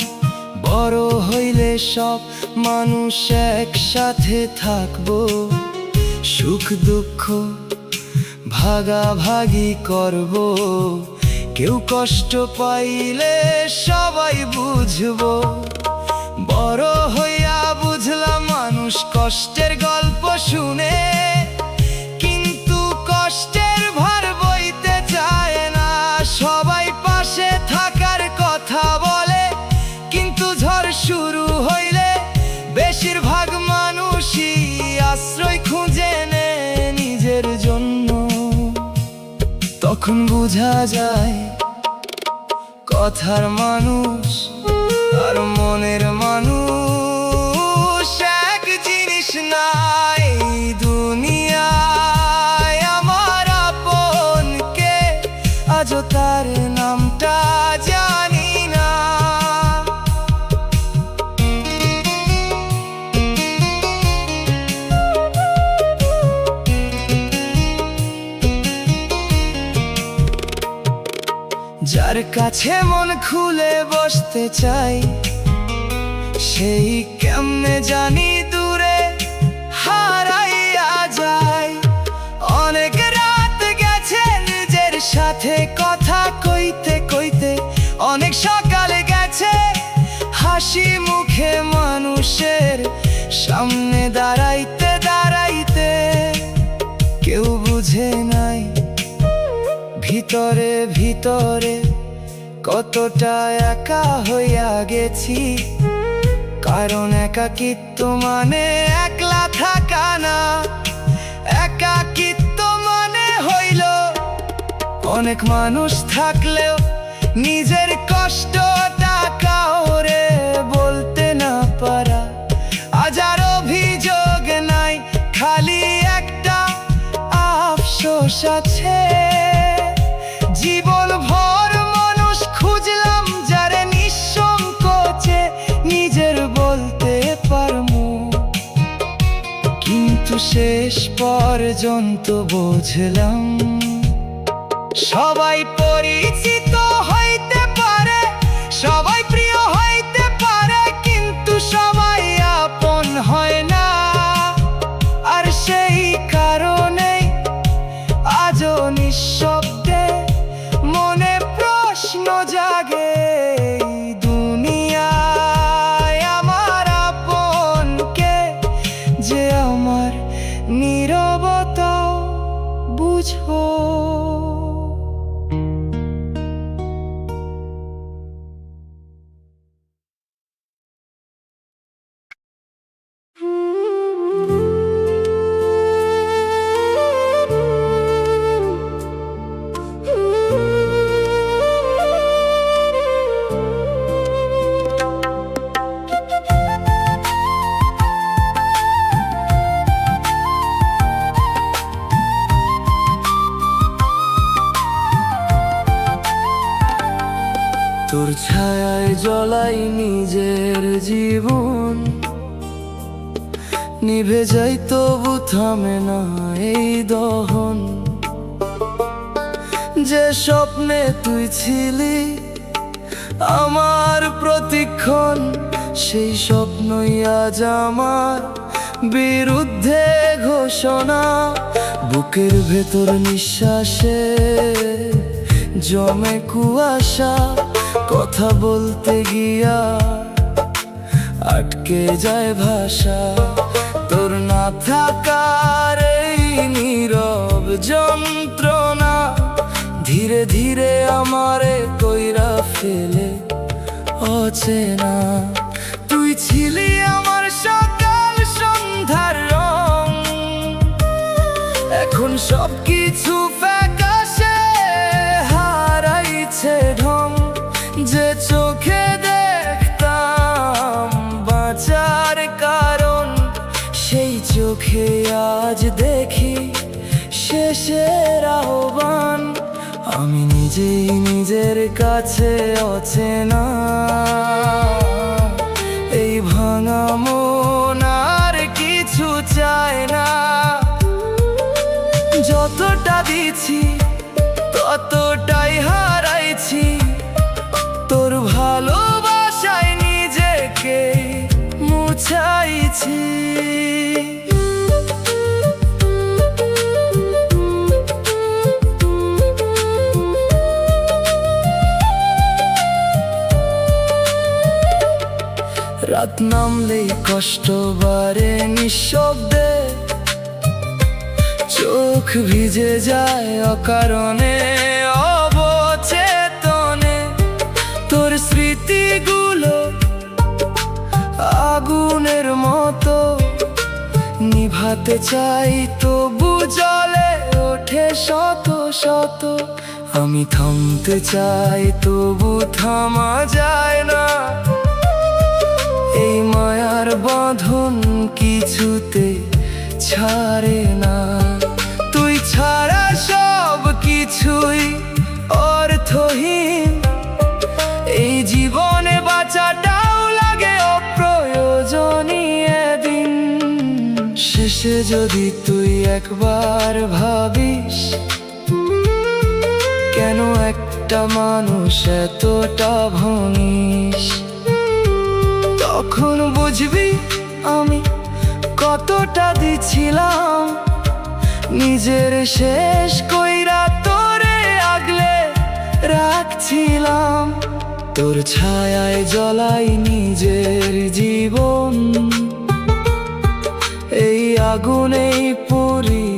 বড় হইলে সব মানুষ একসাথে থাকবো, সুখ দুঃখ ভাগাভাগি করব, কেউ কষ্ট পাইলে সবাই বুঝবো। বড় হইয়া বুঝলাম মানুষ কষ্টের গল্প শুনে, কিন্তু কষ্টের ভার বইতে চায় না। সবাই পাশে থাকার কথা বলে, কিন্তু ঝড় শুরু হইলে বেশিরভাগ মানুষই আশ্রয় খুঁজে নেয় নিজের জন্য। তখন বোঝা যায় কথার মানুষ আর মনের মানুষ এক জিনিস না। এই দুনিয়ায় আমার আপন কে, আজও তার নামটা জানি না। যার কাছে মন খুলে বসতে চাই, সেই কেমনে জানি দূরে হারাইয়া যায়। অনেক রাত গেছে নিজের সাথে কথা কইতে কইতে, অনেক সকালে গেছে হাসি মুখে মানুষের সামনে দাঁড়াইতে দাঁড়াইতে। কেউ বুঝে নাই ভিতরে ভিতরে কতটা একা হইয়া গেছি। কারণ একাকিত্ব মানে একলা থাকা না, একাকিত্ব মানে হইল অনেক মানুষ থাকলেও নিজের কষ্টটা কাউরে বলতে না পারা। আজ আর অভিযোগ নাই, খালি একটা আফসোস আছে। জীবন ভর মানুষ খুঁজলাম, যারে নিঃসংকোচে নিজের বলতে পারমু, কিন্তু শেষ পর্যন্ত বুঝলাম সবাই পরিচিত হইতে পারে, সবাই প্রিয় হইতে পারে, কিন্তু সবাই আপন হয় না। আর সেই কারণেই আজও নিঃশব্দে মনে প্রশ্ন জাগে। দুনিয়ায় আমার আপন কে, যে আমার নীরবতা বুঝবো। তোর ছায়ায় জ্বলাই নিজের জীবন, নিভে যাই তবু থামে না এই দহন। যে স্বপ্নে তুই ছিলি আমার প্রতিক্ষণ, সেই স্বপ্নই আজ আমার বিরুদ্ধে ঘোষণা। বুকের ভেতর নিঃশ্বাসে জমে কুয়াশা, কথা বলতে গিয়া আটকে যায় ভাষা। তোর না থাকার এই নীরব যন্ত্রণা ধীরে ধীরে আমারে কইরা ফেলে অচেনা। তুই ছিলি আমার সকাল সন্ধ্যার রং, এখন সবকিছু ফ্যাকাশে হারাইছে ঢং। যে চোখে দেখতাম বাঁচার কারণ, সেই চোখে আজ দেখি শেষের আহ্বান। আমি নিজেই নিজের কাছে অচেনা, এই ভাঙা মন আর কিছু চায় না। যতটা দিছি ততটাই হারাইছি, তোর ভালোবাসায় নিজেকে মুছাইছি। রাত নামলেই কষ্ট বাড়ে নিঃশব্দে, চোখ ভিজে যায় অকারণে অবচেতনে। তোর স্মৃতিগুলো আগুনের মতো, নিভাতে চাই তবু জ্বলে ওঠে শত শত। আমি থামতে চাই তবু থামা যায় না, এই মায়ার বাঁধন কিছুতে ছাড়ে না। তুই ছাড়া সব কিছুই অর্থহীন, এই জীবনে বাঁচাটাও লাগে অপ্রয়োজনীয় দিন। শেষে যদি তুই একবার ভাবিস, কেন একটা মানুষ এতটা ভাঙিস, তখন বুঝবি আমি কতটা দিছিলাম। নিজের শেষ কইরা তোরে আগলে রাখছিলাম, তোর ছায়ায় জ্বলাই নিজের জীবন। এই আগুনেই পুরি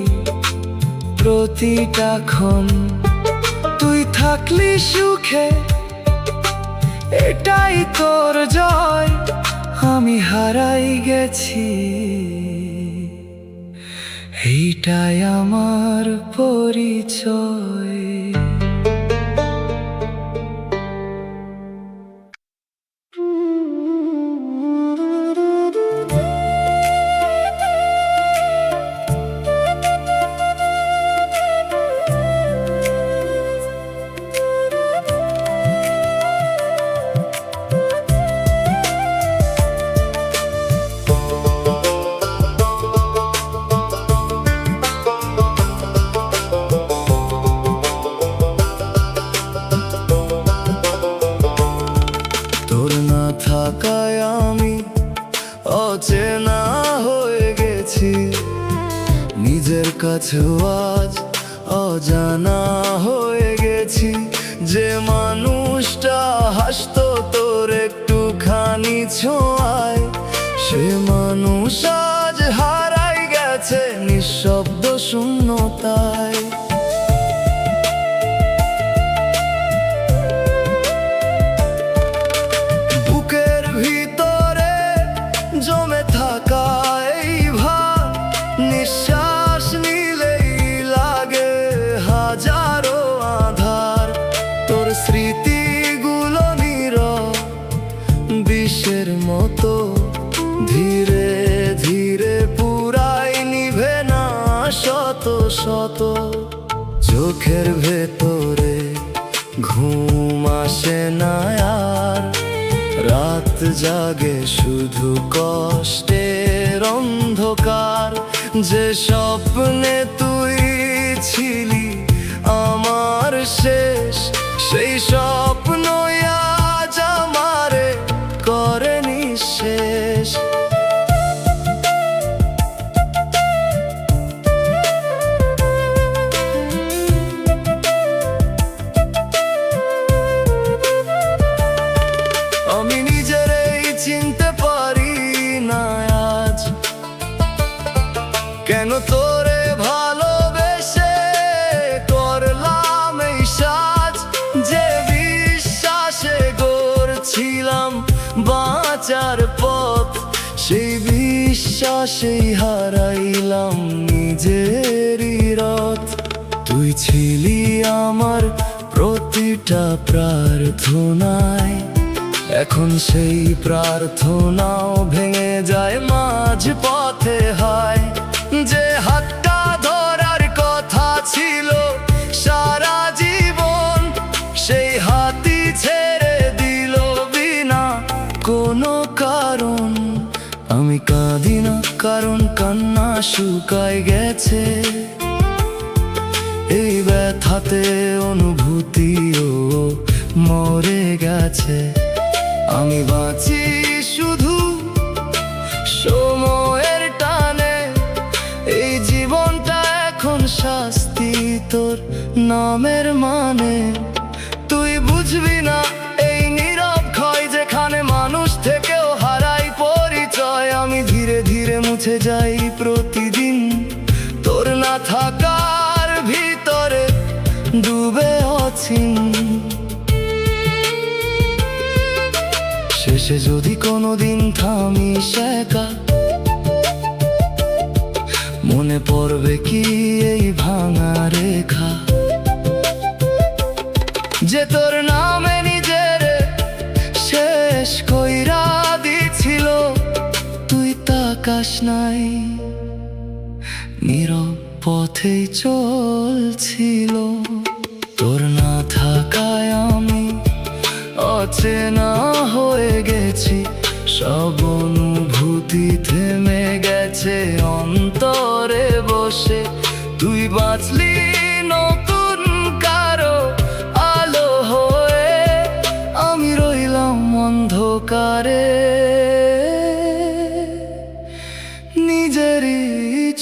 প্রতিটা ক্ষণ, তুই থাকলি সুখে এটাই তোর জয়। আমি হারাই গেছি, এইটাই আমার পরিচয়। থাকায় আমি অচেনা হয়ে গেছি, নিজের কাছেও আজ অজানা হয়ে গেছি। যে মানুষটা হাসতো তোর একটুখানি ছোঁয়ায়, সে মানুষ আজ হারাই গেছে নিঃশব্দ শূন্যতায়। জমে থাকা এই ভার, নিঃশ্বাস নিলেই লাগে হাজারো আধার। তোর স্মৃতিগুলো নীরব বিষের মতো, ধীরে ধীরে পুরাই নিভে না শত শত। চোখের ভেতরে ঘুম আসে না আর, রাত জাগে শুধু কষ্টের অন্ধকার। যে স্বপ্নে তুই ছিলি আমার শেষ, সেই স্বপ্নই আজ আমারে করে নিঃশেষ। আমি নিজেরই চিনতে পারি না আজ, কেন তোরে ভালোবেসে করলাম এই নিঃশ্বাসেই হারাইলাম নিজেরই রথ। তুই ছিলি আমার প্রতিটা প্রার্থনায়, এখন সেই প্রার্থনাও ভেঙে যায় মাঝ পথে। হয় যে হাতটা ধরার কথা ছিল সারা জীবন, সেই হাতই ছেড়ে দিল বিনা কোনো কারণ। আমি কাঁদি না কারণ কান্না শুকায় গেছে, এই ব্যথাতে অনুভূতিও মরে গেছে। আমি বাঁচি শুধু সময়ের টানে, এই জীবনটা এখন শাস্তি তোর নামের মানে। তুই বুঝবি না এই নীরব ক্ষয়, যেখানে মানুষ থেকেও হারাই পরিচয়। আমি ধীরে ধীরে মুছে যাই প্রতিদিন তোর না থাকার ভিতরে ডুবে অচিন। শেষে যদি কোনোদিন থামিস একা, মনে পড়বে কি এই ভাঙা রেখা, যে তোর নামে নিজের শেষ কইরা দিছিল। তুই তাকাস নাই, নীরব পথেই চলছিল। তোর না থাকায় আমি অচেনা হয়ে গেছি, সব অনুভূতি থেমে গেছে অন্তরে বসে। তুই বাঁচলি নতুন কারো আলো হয়ে, আমি রইলাম অন্ধকারে নিজেরই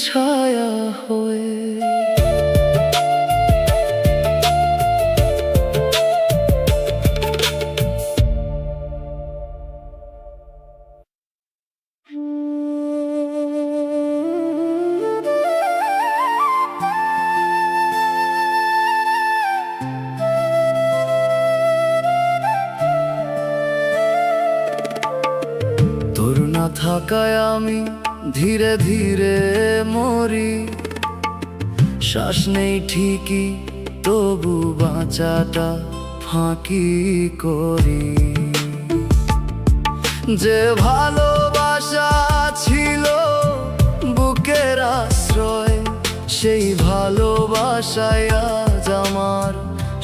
ছায়া হয়ে। তোর না থাকায় আমি ধীরে ধীরে মরি, শ্বাস নেই ঠিকই তবু বাঁচাটা ফাঁকি করি। যে ভালোবাসা ছিল বুকের আশ্রয়, সেই ভালোবাসায় আজ আমার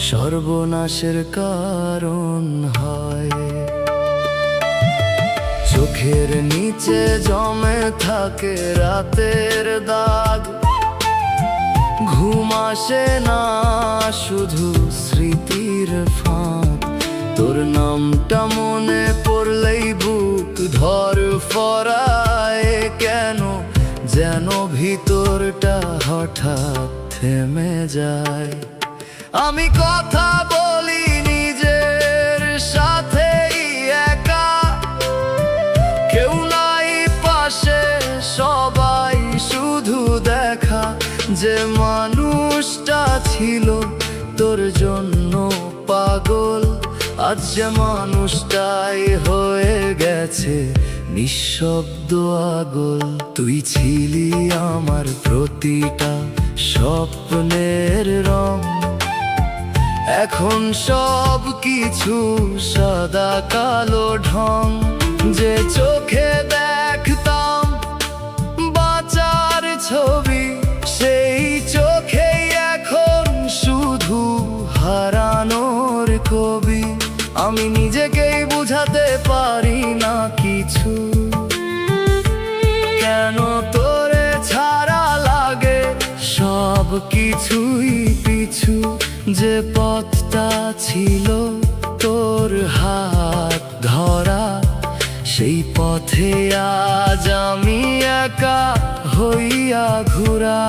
সর্বনাশের কারণ হয়। চোখের নিচে জমে থাকে রাতের দাগ, ঘুম আসে না শুধু স্মৃতির ফাঁক। তোর নামটা মনে পড়লেই বুক ধর ফরায়, কেন যেন ভিতরটা হঠাৎ থেমে যায়। আমি কথা বলি নিজের সাথেই একা, কেউ নাই পাশে, সবাই শুধু দেখা। যে মানুষটা ছিল তোর জন্য পাগল, আজ যে মানুষটাই হয়ে গেছে নিঃশব্দ আগল। তুই ছিলি আমার প্রতিটা স্বপ্নের রং, এখন সব কিছু সাদা কালো ঢং। যে চোখে দেখতাম বাঁচার ছবি, সেই চোখেই এখন শুধু হারানোর কবি। আমি নিজেকেই বুঝাতে পারি না কিছু, কেন তোরে ছাড়া লাগে সব কিছুই পিছু। যে পথটা ছিল তোর হাত ধরা, সেই পথে আজ আমি একা হইয়া ঘুরা।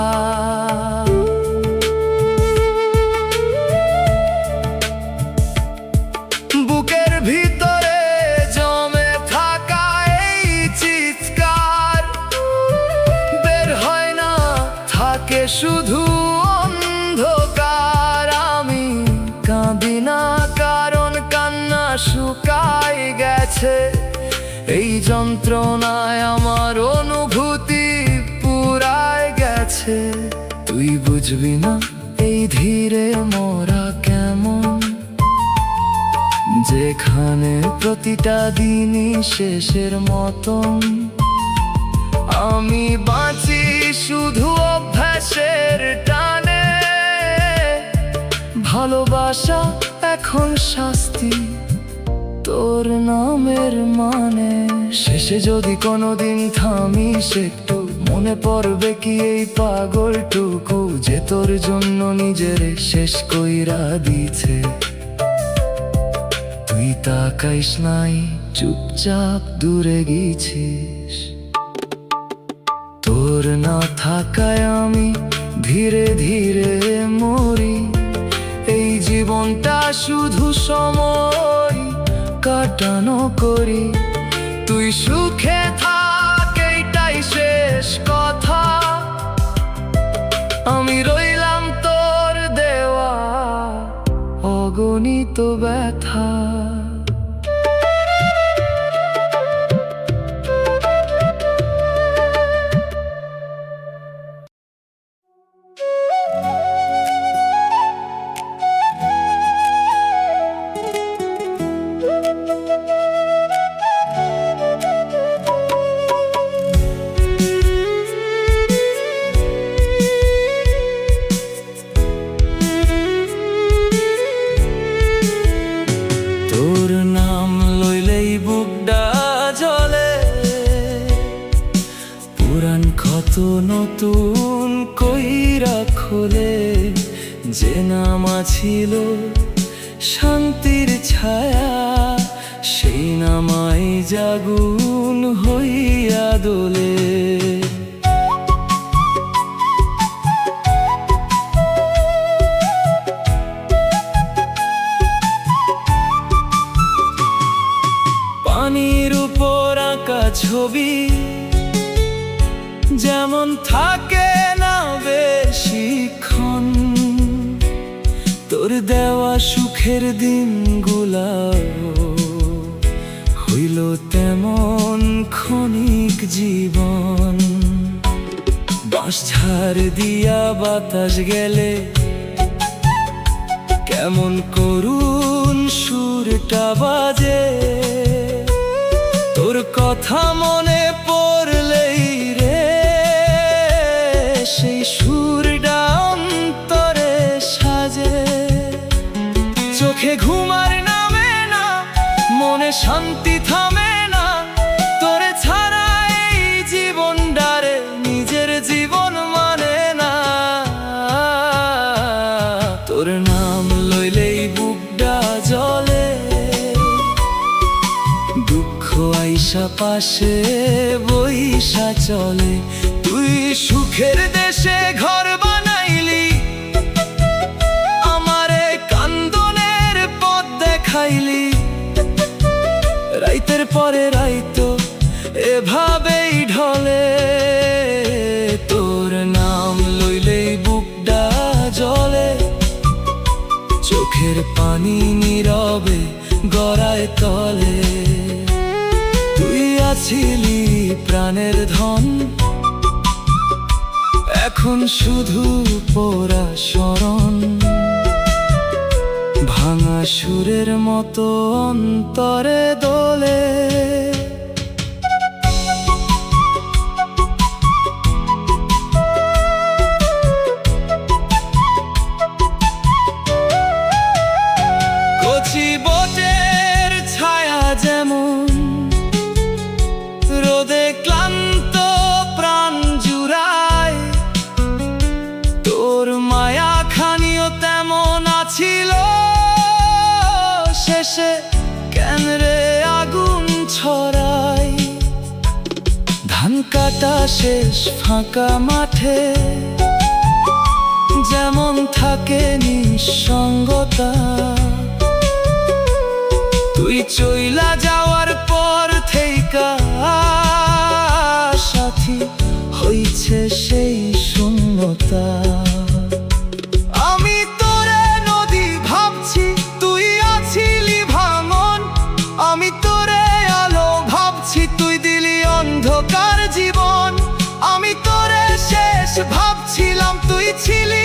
বুকের ভিতরে জমে থাকা এই চিৎকার বের হয় না, থাকে শুধু অন্ধকার। আমি কাঁদি না কারণ কান্না শুকায় গেছে, এই যন্ত্রণায় আমার অনুভূতি বুঝবি না এই ধীরে মরা কেমন, যেখানে প্রতিটা দিনই শেষের মতন। আমি বাঁচি শুধু অভ্যাসের টানে, ভালোবাসা এখন শাস্তি তোর নামের মানে। শেষে যদি কোনোদিন থামিস একটু, মনে পড়বে কি এই পাগলটুকু যে তোর জন্য নিজের শেষ কইরা দিছে। তুই তাকাইস নাই, চুপচাপ দূরে গেছিস। তোর না থাকায় আমি ধীরে ধীরে মরি, এই জীবনটা শুধু সময় কাটানো করি। তুই সুখে থাক এইটাই শেষ কথা, আমি রইলাম তোর দেওয়া অগণিত ব্যথা। তোর নাম লইলেই বুকটা জ্বলে, পুরান ক্ষত নতুন কইরা খোলে। যে নামা ছিল শান্তির ছায়া, সেই নামাই জাগুন হইয়া দোলে। পানির উপর আঁকা ছবি যেমন থাকে না বেশিক্ষণ, তোর দেওয়া সুখের দিনগুলা হইল তেমন ক্ষণিক জীবন। বাঁশ ঝাড় দিয়া বাতাস গেলে কেমন করুণ সুরটা বাজে। তোর কথা মনে পড়লেই রে সেই সুরটা অন্তরে সাজে। চোখে ঘুমার নামে না, মনে শান্তি থামে না, তোরে ছাড়া এই জীবনটারে নিজের জীবন মানে না। তোর নাম লইলেই বুকটা জ্বলে, দুঃখ আইসা পাশে বইসা চলে। তুই সুখের দেশে ঘর বানাইলি, আমারে কান্দনের পথ দেখাইলি। রাইতের পরে রাইতো এভাবেই ঢলে, তোর নাম লইলেই বুকটা জ্বলে। চোখের পানি নীরবে গড়ায় তলে, তুই আছিলি প্রাণের ধন, এখন শুধু পোড়া স্মরণ। ভাঙা সুরের মতো অন্তরে দোলে। কচি বটের ছায়া যেমন রোদে ক্লান্ত প্রাণ জুড়ায়, তোর মায়া খানিও তেমন আছিল। শেষে কেন রে আগুন ছড়াই, ধান কাটা শেষ ফাঁকা মাঠে যেমন থাকে নিঃসঙ্গতা। তুই চইলা যাওয়ার পর থেইকা সাথী হইছে সেই শূন্যতা। আমি তোরে নদী ভাবছি, তুই আছিলি ভাঙন। আমি তোরে আলো ভাবছি, তুই দিলি অন্ধকার জীবন। আমি তোরে শেষ ভাবছিলাম, তুই ছিলি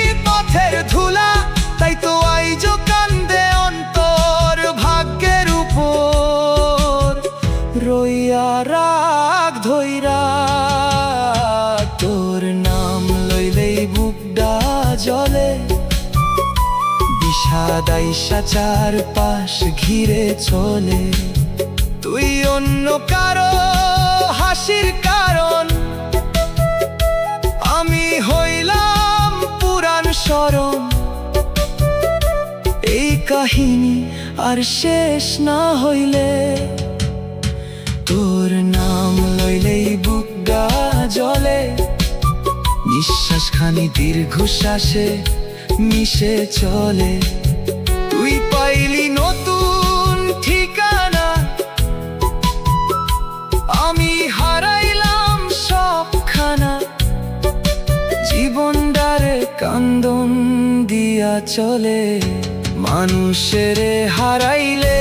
দাইসা চারপাশ ঘিরে চলে। তুই অন্য কারো হাসির কারণ, আমি হইলাম পুরাণ স্মরণ। এই কাহিনী আর শেষ না হইলে, তোর নাম লইলেই বুকটা জ্বলে। নিঃশ্বাস খানি দীর্ঘশ্বাসে মিশে চলে। তুই পাইলি নতুন ঠিকানা, আমি হারাইলাম সবখানা। জীবনটারে কান্দন দিয়া চলে। মানুষের হারাইলে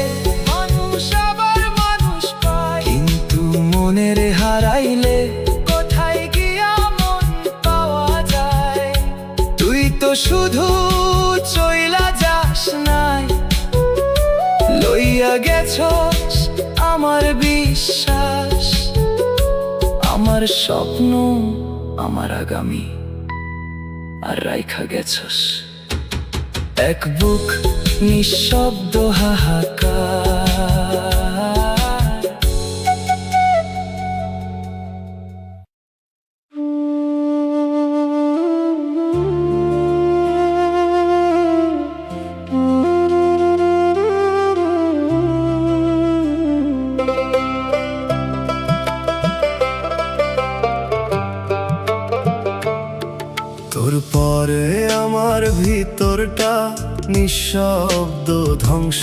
মানুষ আবার মানুষ পায়, কিন্তু মনের হারাইলে কোথায় গিয়া মন পাওয়া যায়? তুই তো শুধু চইলা যাস নাই, লইয়া গেছস আমার বিশ্বাস, আমার স্বপ্ন, আমার আগামী, আর রাইখা গেছস এক বুক নিঃশব্দ হাহাকার। তোর পরে আমার ভিতরটা নিঃশব্দ ধ্বংস।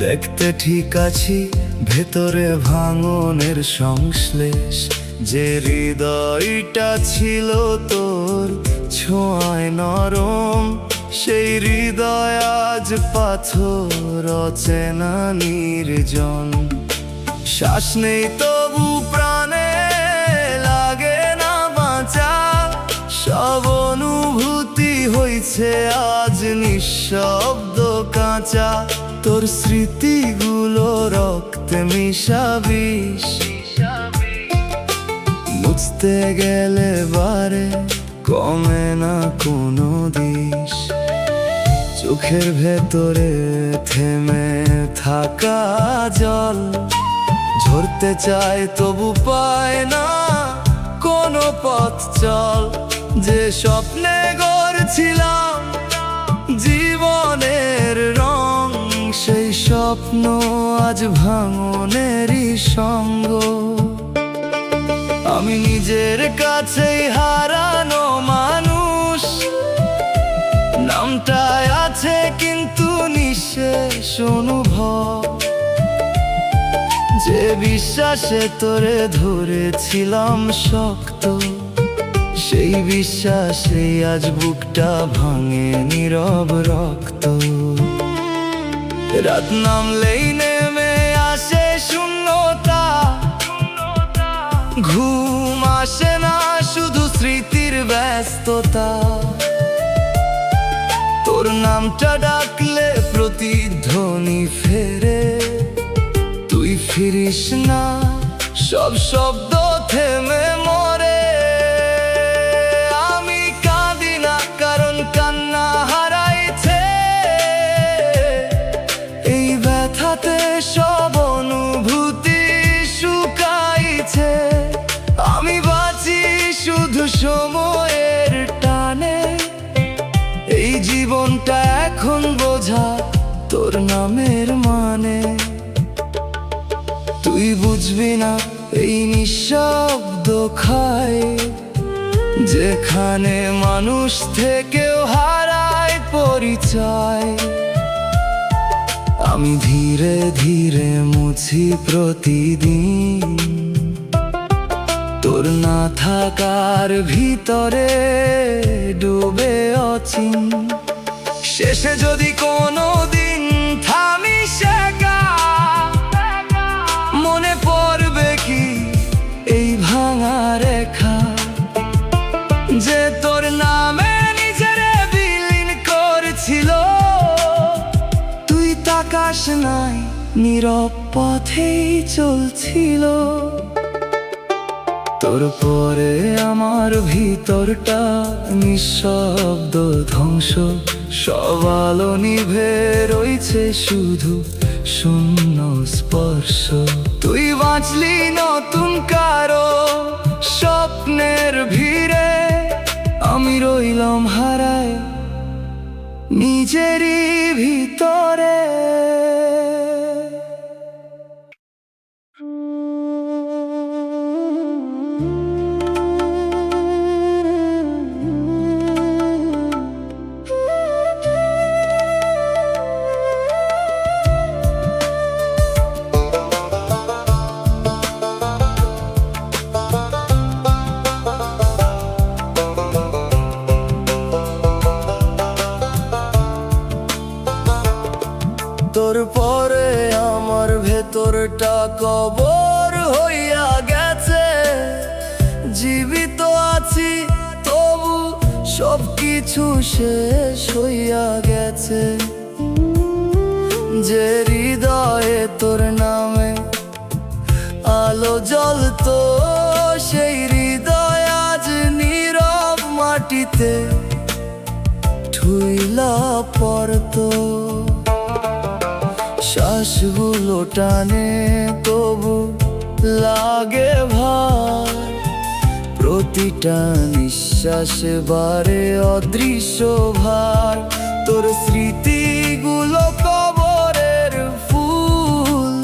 দেখতে ঠিক আছি, ভেতরে ভাঙনের সংশ্লেষ। যে হৃদয়টা ছিল তোর ছোঁয়ায় নরম, সেই হৃদয় আজ পাথর, অচেনা নির্জন। শ্বাস নেই তবু প্রাণে লাগে না বাঁচা, সব অনুভূতি হইছে আজ নিঃশব্দ কাঁচা। তোর স্মৃতিগুলো রক্তে মিশাবিষ, মুছতে গেলে বারে কমে না কোনো দিশ। চোখের ভেতরে থেমে থাকা জল, ঝরতে চায় তবু পায় না কোনো পথ চল। যে স্বপ্নে গড়ছিলাম জীবনের রং, সেই স্বপ্ন আজ ভাঙনেরই সঙ্গ। আমি নিজের কাছেই হারানো মানুষ, নামটায় আছে কিন্তু নিঃশেষ অনুভব। যে বিশ্বাসে তোরে ধরেছিলাম শক্ত, সেই বিশ্বাসে আজ বুকটা ভাঙে নীরব রক্ত। রাত নামলেই নেমে আসে শূন্যতা, ঘুম আসে না শুধু স্মৃতির ব্যস্ততা। তোর নামটা ডাকলে প্রতিধ্বনি ফেরে, তুই ফিরিস না, সব শব্দ থেমে মরে। আমি কাঁদি না কারণ কান্না হারাইছে, এই ব্যথাতে সব অনুভূতি শুকাইছে। আমি বাঁচি শুধু সময়ের টানে, এই জীবনটা এখন বোঝা তোর নামের মানে। তুই বুঝবি না এই নিঃশব্দ খায়, যেখানে মানুষ থেকেও হারায় পরিচয়। আমি ধীরে ধীরে মুছি প্রতিদিন তোর না থাকার ভিতরে ডুবে অচিন। শেষে যদি কোনো দিন থামি শেখা, মনে পড়বে কি এই ভাঙা রেখা, যে তোর নামে নিজের বিলীন করছিল। তুই তাকাস নাই, নীরব পথেই চলছিল। তোর পরে আমার ভিতরটা নিঃশব্দ ধ্বংস, সব আলো নিভে রয়েছে শুধু শূন্য স্পর্শ। তুই বাঁচলি নতুন কারো স্বপ্নের ভিড়ে, আমি রইলাম হারায় নিজেরই ভিতরে। তোর পরে আমার ভেতরটা কবর হইয়া গেছে, জীবিত আছি তবু সবকিছু শেষ হইয়া গেছে। যে হৃদয়ে তোর নামে আলো জ্বলতো, সেই হৃদয় আজ নীরব মাটিতে ঠুইলা পড়তো। শ্বাসগুলো টানে তবু লাগে ভার, প্রতিটা নিঃশ্বাসে বারে অদৃশ্য ভার। তোর স্মৃতিগুলো কবরের ফুল,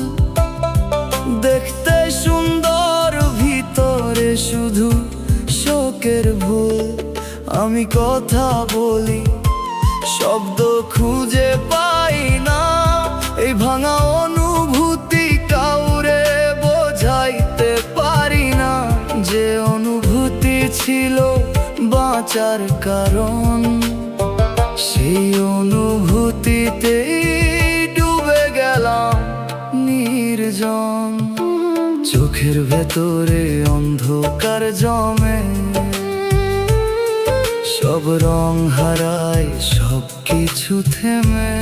দেখতে সুন্দর ভিতরে শুধু শোকের ভুল। আমি কথা বলি শব্দ খুঁজে পাই না, এই ভাঙা অনুভূতি কাউরে বোঝাইতে পারি না। যে অনুভূতি ছিল বাঁচার কারণ, সেই অনুভূতিতেই ডুবে গেলাম নির্জন। চোখের ভেতরে অন্ধকার জমে, সব রং হারায় সব কিছু থেমে।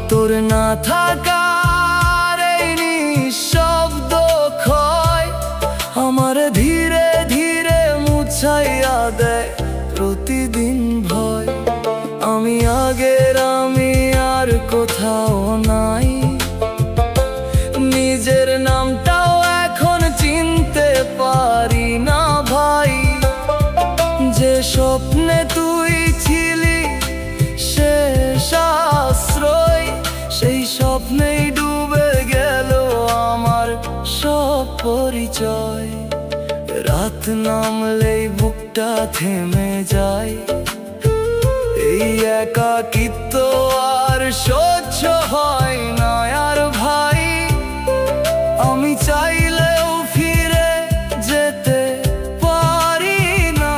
তোর না থাকার এই নিঃশব্দ ক্ষয় আমার ধীরে ধীরে মুছাইয়া দেয় প্রতিদিন ভয়। আমি আর কোথাও নাই, নিজের নামটাও এখন চিনতে পারি না ভাই। যে স্বপ্নে তুই ছিলি শেষ আশ্রয়, সেই স্বপ্নেই ডুবে গেল আমার সব পরিচয়। রাত নামলেই বুকটা থেমে যায়, এই একাকিত্ব আর সহ্য হয় না আর ভাই। আমি চাইলেও ফিরে যেতে পারি না,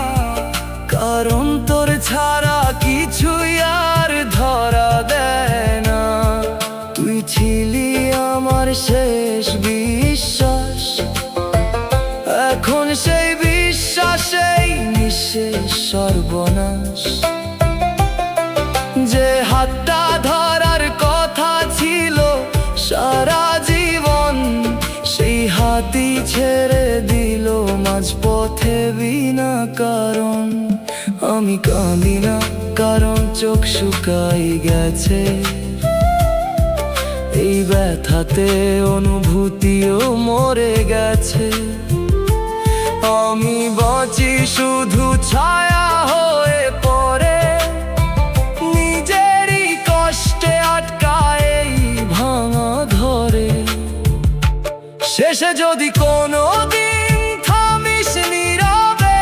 কারণ তোর ছাড়া কিছুই আর ধরা দেয় না। তুই ছিলি আমার শেষ বিশ্বাস, এখন সেই বিশ্বাসেই নিঃশেষ সর্বনাশ। যে হাতটা ধরার কথা ছিল সারা জীবন, সেই হাতই ছেড়ে দিল মাঝপথে বিনা কারণ। আমি কাঁদি না কারণ চোখ শুকাই গেছে, এই ব্যথাতে অনুভূতিও মরে গেছে। আমি বাঁচি শুধু ছায়া হয়ে পড়ে, নিজেরই কষ্টে আটকায় এই ভাঙা ধরে। শেষে যদি কোনো দিন থামিস নীরবে,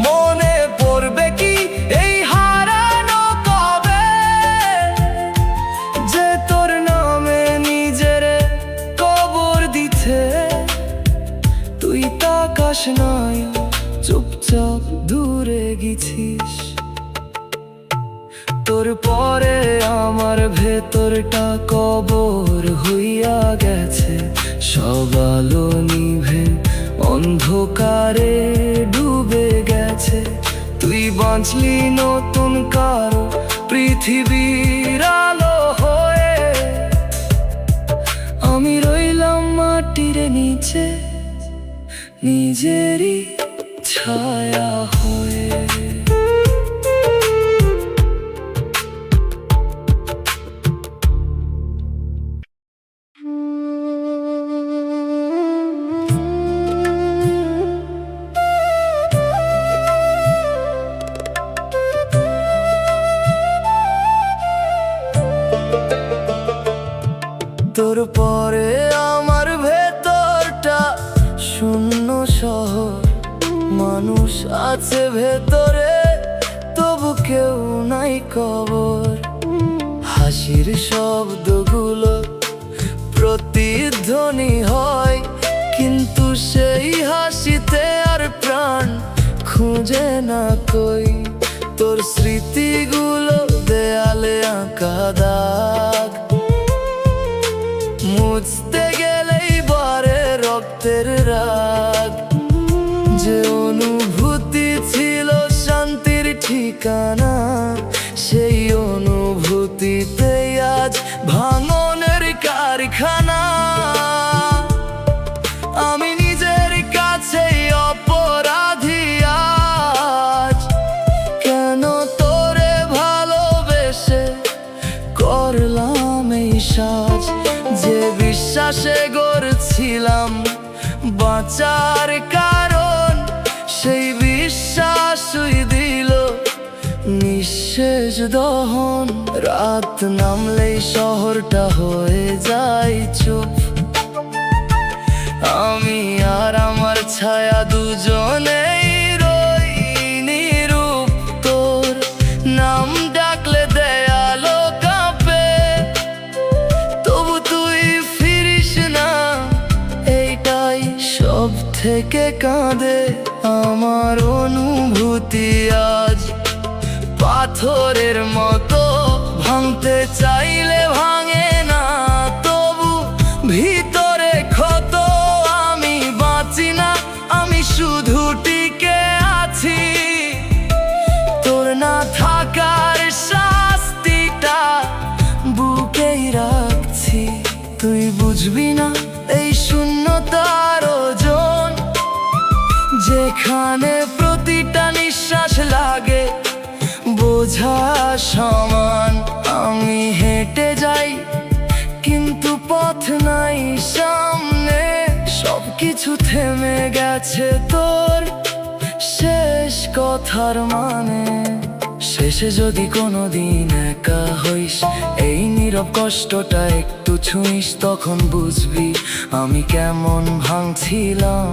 মনে পড়বে কি এই হারানো কবে। যে তোর নামে নিজের কবর দিতে, তুই তাকাস নাই চুপচাপ দূরে গেছিস। তোর পরে আমার ভেতরটা কবর হইয়া গেছে, সব আলো নিভে অন্ধকারে ডুবে গেছে। তুই বাঁচলি নতুন কারো পৃথিবীর আলো হয়ে, আমি রইলাম মাটির নিচে। নিচে নিজেরই ছায়া হয়ে। তোর পরে আমার ভেতরটা শূন্য শহর, মানুষ আছে ভেতরে তবু কেউ নাই কবর। হাসির শব্দগুলো প্রতিধ্বনি হয়, কিন্তু সেই হাসিতে আর প্রাণ খুঁজে না কই। তোর স্মৃতিগুলো দেয়ালে আঁকা দাগ, মুছতে গেলেই বারে রক্তের রাগ। যে অনুভূতি ছিল শান্তির ঠিকানা, সেই অনুভূতিতে আজ ভাঙনের কারখানা। আমি নিজের কাছেই অপরাধী আজ, কেন তোরে ভালোবেসে করলাম এই সাজ। যে বিশ্বাসে গড়ছিলাম বাঁচার কারণ, সেই বিশ্বাসই দিল নিঃশেষ দহন। রাত নামলেই শহরটা হয়ে যায় চুপ, আমি আর আমার ছায়া দুজনেই রই নীরব। তোর নাম ডাকলে দেয়ালো কাঁপে, তবু তুই ফিরিস না, এইটাই সব থেকে কাঁদে আমার অনুভূতি আজ। পাথরের মতো ভাঙতে চাইলে ভাঙে না, তবু ভিতরে ক্ষত। আমি বাঁচি না, আমি শুধু টিকে আছি। তোর না থাকার শাস্তিটা বুকেই রাখছি। তুই বুঝবি না এই শূন্যতার ওজন, যেখানে প্রতিটা নিঃশ্বাস লাগে বোঝা সমান। আমি হেঁটে যাই কিন্তু পথ নাই সামনে, সবকিছু থেমে গেছে তোর শেষ কথার মানে। শেষে যদি কোনোদিন একা হইস, এই নীরব কষ্টটা একটু ছুঁইস, তখন বুঝবি আমি কেমন ভাঙছিলাম।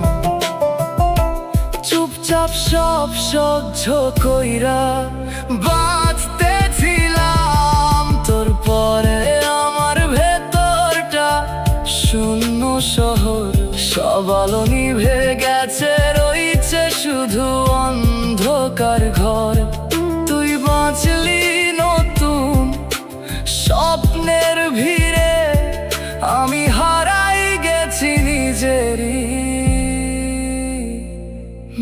চুপচাপ সব সহ্য কইরা বাঁচতেছিলাম। তোর পরে আমার ভেতরটা শূন্য শহর, সব আলো নিভে গেছে, রইছে শুধু অন্ধকার ঘর। তুই বাঁচলি নতুন স্বপ্নের ভিড়ে, আমি হারাই গেছি নিজেরই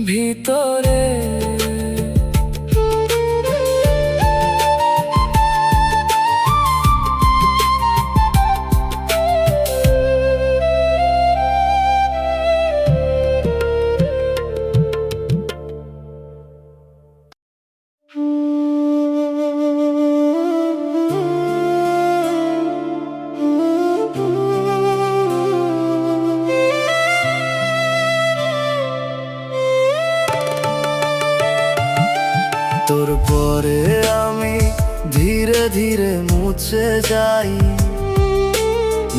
ভিতরে। তোর পরে আমি ধীরে ধীরে মুছে যাই,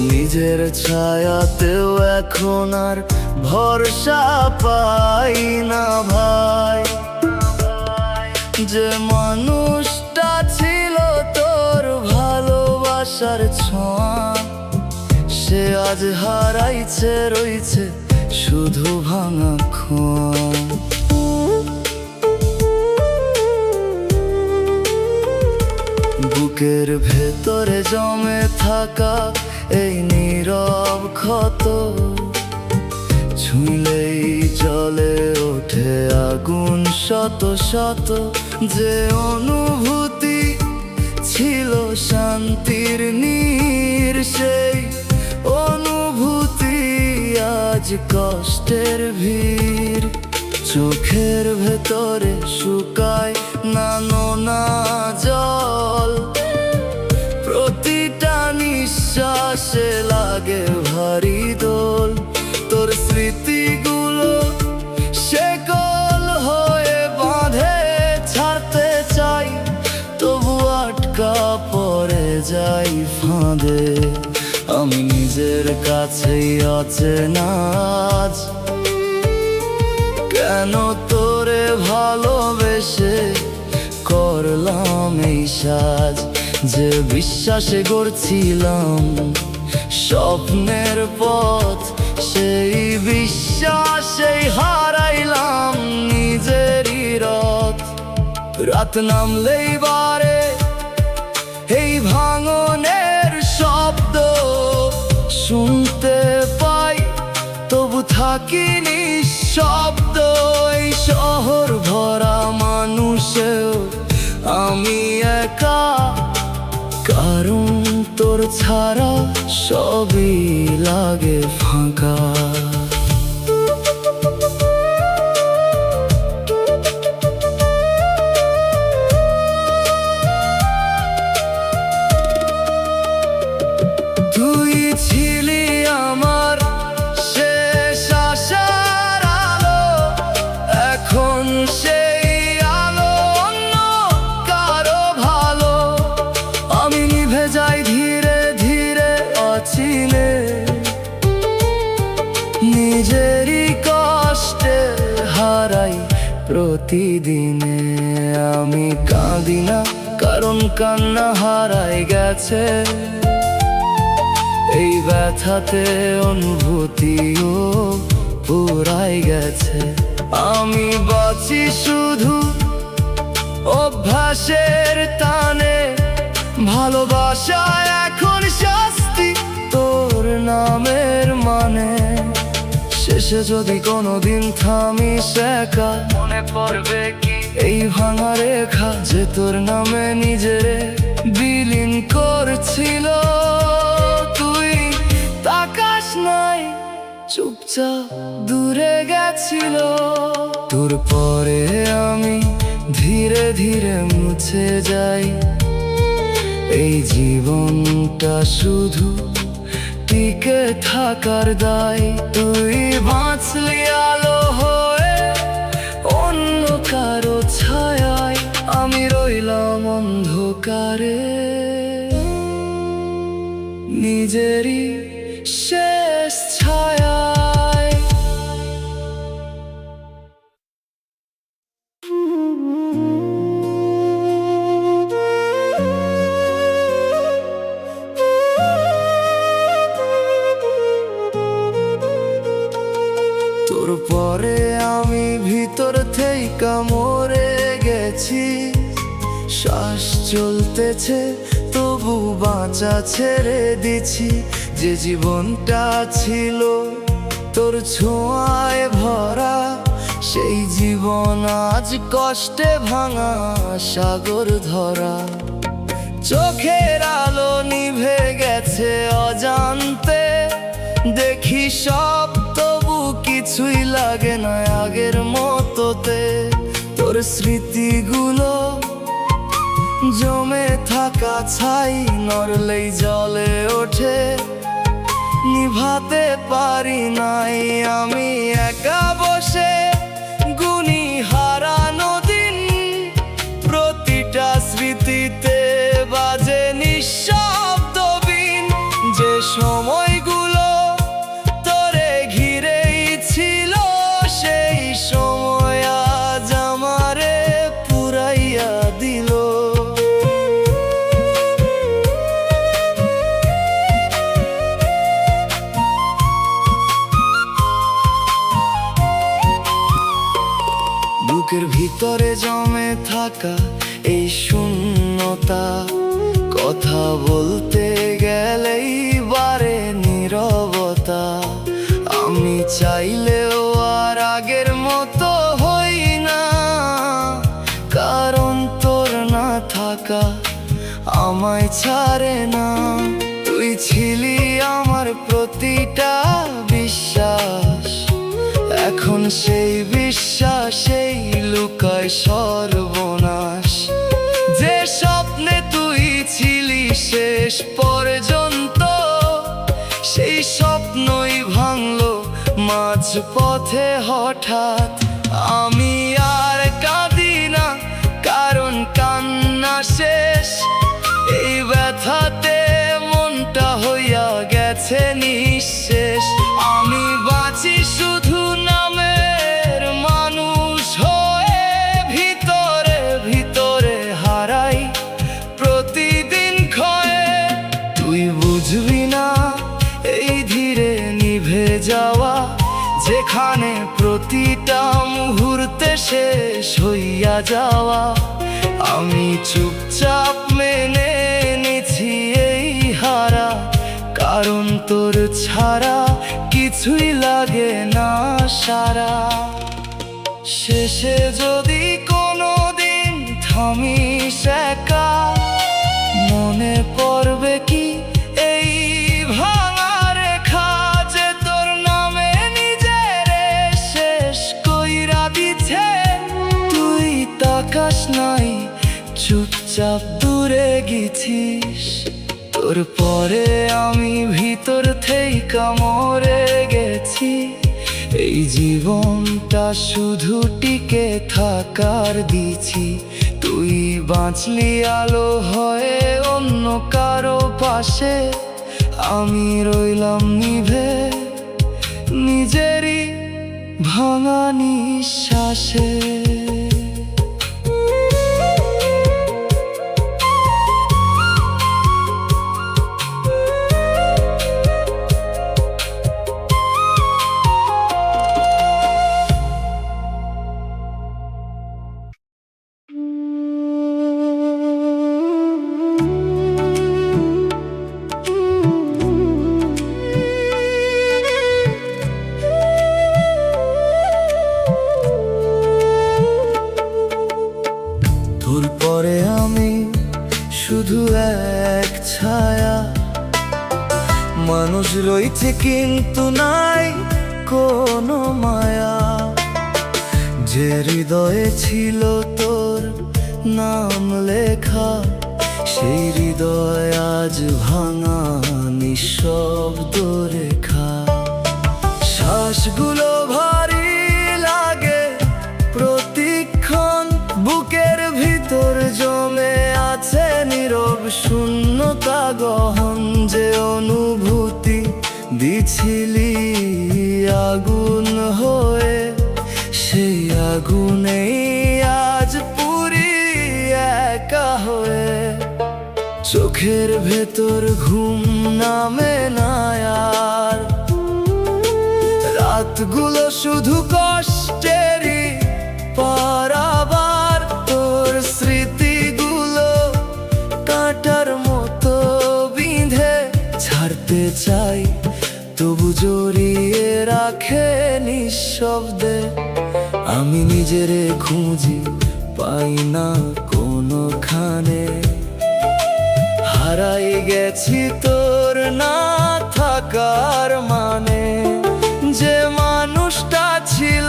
নিজের ছায়াতেও এখন আর ভরসা পাই না ভাই। যে মানুষটা ছিল তোর ভালোবাসার ছোঁয়া, সে আজ হারাইছে, রইছে শুধু ভাঙা খোঁয়া। বুকের ভেতরে জমে থাকা এই নীরব ক্ষত, ছুঁলেই জ্বলে ওঠে আগুন শত শত। যে অনুভূতি ছিল শান্তির নীড়, সেই অনুভূতি আজ আজ কষ্টের ভিড়, চোখের ভেতরে শুকায় না নোনা জল, প্রতিটা নিঃশ্বাসে লাগে ভারী দোল। তোর স্মৃতিগুলো শেকল হয়ে বাঁধে, ছাড়তে চাই তবু আটকা পড়ে যাই ফাঁদে। আমি নিজের কাছেই অচেনা আজ, কেন তোরে ভালোবেসে করলাম এই সাজ। যে বিশ্বাসে গড়ছিলাম স্বপ্নের পথ, সেই বিশ্বাসেই হারাইলাম নিজেরই রথ। রাত নামলেই বারে এই ভাঙনের শব্দ শুনতে পাই, তবু থাকি নিঃশব্দ। এই শহর ভরা মানুষেও আমি একা, কারণ তোর ছাড়া সবই লাগে ফাঁকা। তুই ছিলি আমার শেষ আশার আলো, এখন সেই আলো অন্য কারো ভালো। আমি নিভে যাই ধীরে ধীরে অচিনে, নিজেরই কষ্টে হারাই প্রতিদিনে। আমি কাঁদি না কারণ কান্না হারাই গেছে, এই ব্যথাতে অনুভূতিও পুরাই গেছে। আমি বাঁচি শুধু অভ্যাসের টানে, ভালোবাসা এখন শাস্তি তোর নামের মানে। শেষে যদি কোনোদিন থামিস একা, মনে পড়বে কি এই ভাঙা রেখা, যে তোর নামে নিজেরে বিলীন করছিল। তুই তাকাস নাই, চুপচাপ দূরে গেছিল। তোর পরে আমি ধীরে ধীরে মুছে যাই, এই জীবনটা শুধু টিকে থাকার দায়। তুই বাঁচলি আলো হয়ে অন্য কারো ছায়ায়, আমি রইলাম অন্ধকারে নিজেরই শেষ ছায়ায়। তোর পরে আমি ভিতর থেকে মরে গেছি, শ্বাস চলতেছে তবু বাঁচা ছেড়ে দিছি। যে জীবনটা ছিল তোর ছোঁয়ায় ভরা, সেই জীবন আজ কষ্টে ভাঙা সাগর ধরা। চোখের আলো নিভে গেছে অজান্তে, দেখি সব তবু কিছুই লাগে না আগের মতোতে। তোর স্মৃতিগুলো জমে থাকা ছাই, নড়লেই জলে ওঠে, নিভাতে পারি নাই। আমি একা বসে গুনি হারানো দিন, প্রতিটা স্মৃতিতে বাজে নিঃশব্দ বিন। যে সময়গুলো তোরে ঘিরেই ছিল, সেই সময় আজ আমারে পুরাইয়া দিল। বুকের ভিতরে জমে থাকা এই শূন্যতা, কথা বলতে গেলেই বারে নীরবতা। আমি চাইলেও আর আগের মতো হই না, কারণ তোর না থাকা আমায় ছাড়ে না। তুই ছিলি আমার প্রতিটা বিশ্বাস, এখন সেই বিশ্বাসেই লুকায় সর্বনাশ। যে স্বপ্নে তুই ছিলি শেষ পর্যন্ত, সেই স্বপ্নই ভাঙলো মাঝ পথে হঠাৎ। আমি আর কাঁদি না, কারণ কান্না শেষ। এই ব্যথাতে মনটা হইয়া গেছে নিঃশেষ। আমি বাঁচি শুধু নামের মানুষ হয়ে, ভিতরে ভিতরে হারাই প্রতিদিন ক্ষয়ে। তুই বুঝবি না এই ধীরে নিভে যাওয়া, যেখানে প্রতিটা মুহূর্তে শেষ হইয়া যাওয়া। আমি চুপচাপ মেনে নিছি এই হারা, কারণ তোর ছাড়া কিছুই লাগে না সারা। শেষে যদি কোনো দিন থামিস একা, মনে পড়বে কি এই ভাঙা রেখা, যে তোর নামে নিজের শেষ কইরা দিছে। তুই তাকাস নাই, চুপচাপ দূরে গেছিস। তোর পরে আমি ভিতর থেইকা মরে গেছি। এই জীবনটা শুধু টিকে থাকার দিছি। তুই বাঁচলি আলো হয়ে অন্য কারো পাশে, আমি রইলাম নিভে নিজেরই ভাঙা নিঃশ্বাসে। তোর পরে আমি শুধু এক ছায়া, মানুষ রয়েছে কিন্তু নাই কোনো মায়া। যে হৃদয়ে ছিল তোর নাম লেখা, সেই হৃদয় আজ ভাঙা নিঃশব্দ রেখা। শ্বাসগুলো ভারী লাগে প্রতিক্ষণ, বুকের ভিতর জমে আছে নীরব শূন্যতা গহন। যে অনুভূতি দিছিলি আগুন হয়ে, সেই আগুনেই আজ পুরি একা হয়ে। চোখের ভেতর ঘুম নামে না আর, রাতগুলো শুধু কষ্টেরই পারাবার। তোর স্মৃতিগুলো কাঁটার মতো বিঁধে, ছাড়তে চাই তবু জড়িয়ে রাখে নিঃশব্দে। আমি নিজেরে খুঁজি পাই না কোনোখানে, হারাই গেছি তোর না থাকার মানে। যে মানুষটা ছিল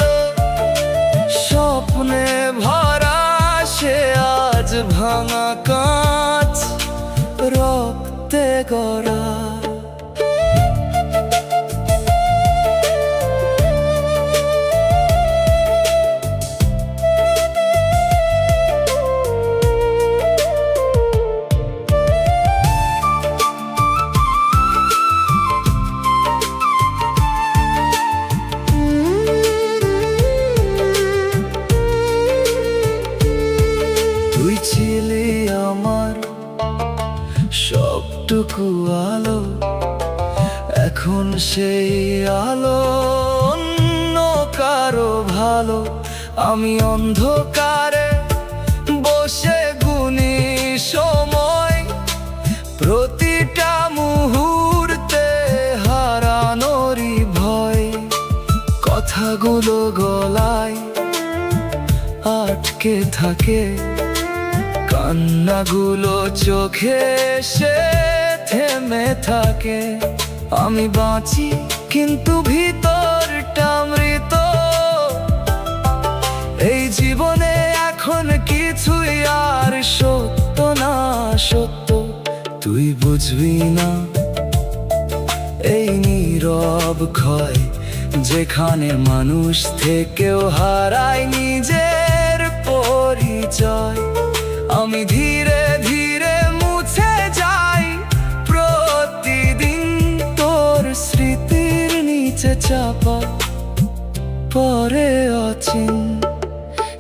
স্বপ্নে ভরা, সে আজ ভাঙা কাঁচ রক্তে গড়া। তুই ছিলি আমার সবটুকু আলো, এখন সেই আলো অন্য কারো ভালো। আমি অন্ধকারে বসে গুনি সময়, প্রতিটা মুহূর্তে হারানোরই ভয়। কথাগুলো গলায় আটকে থাকে, কান্নাগুলো চোখে এসে থেমে থাকে। আমি বাঁচি কিন্তু ভিতরটা মৃত তুই বুঝবি না এই নীরব ক্ষয়, যেখানে মানুষ থেকেও হারায় নিজের পরিচয়। আমি ধীরে ধীরে মুছে যাই প্রতিদিন তোর স্মৃতির নিচে চাপা পরে অচিন।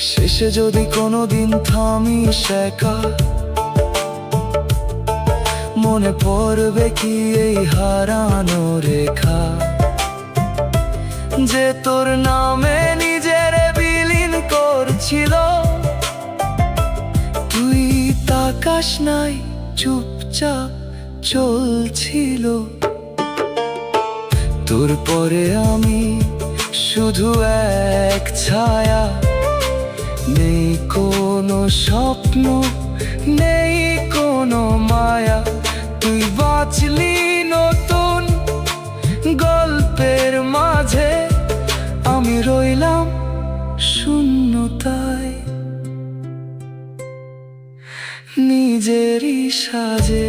শেষে যদি কোনোদিন থামিস একা, মনে পড়বে কি এই হারানো রেখা, যে তোর নামে নিজের বিলীন করছিল। তুই তাকাস নাই, চুপচাপ চলছিল। তোর পরে আমি শুধু এক ছায়া, নেই কোনো স্বপ্ন, নেই কোনো মায়া। তুই বাঁচলি নতুন গল্পের মাঝে, আমি রইলাম শূন্যতায় নিজেরই সাজে।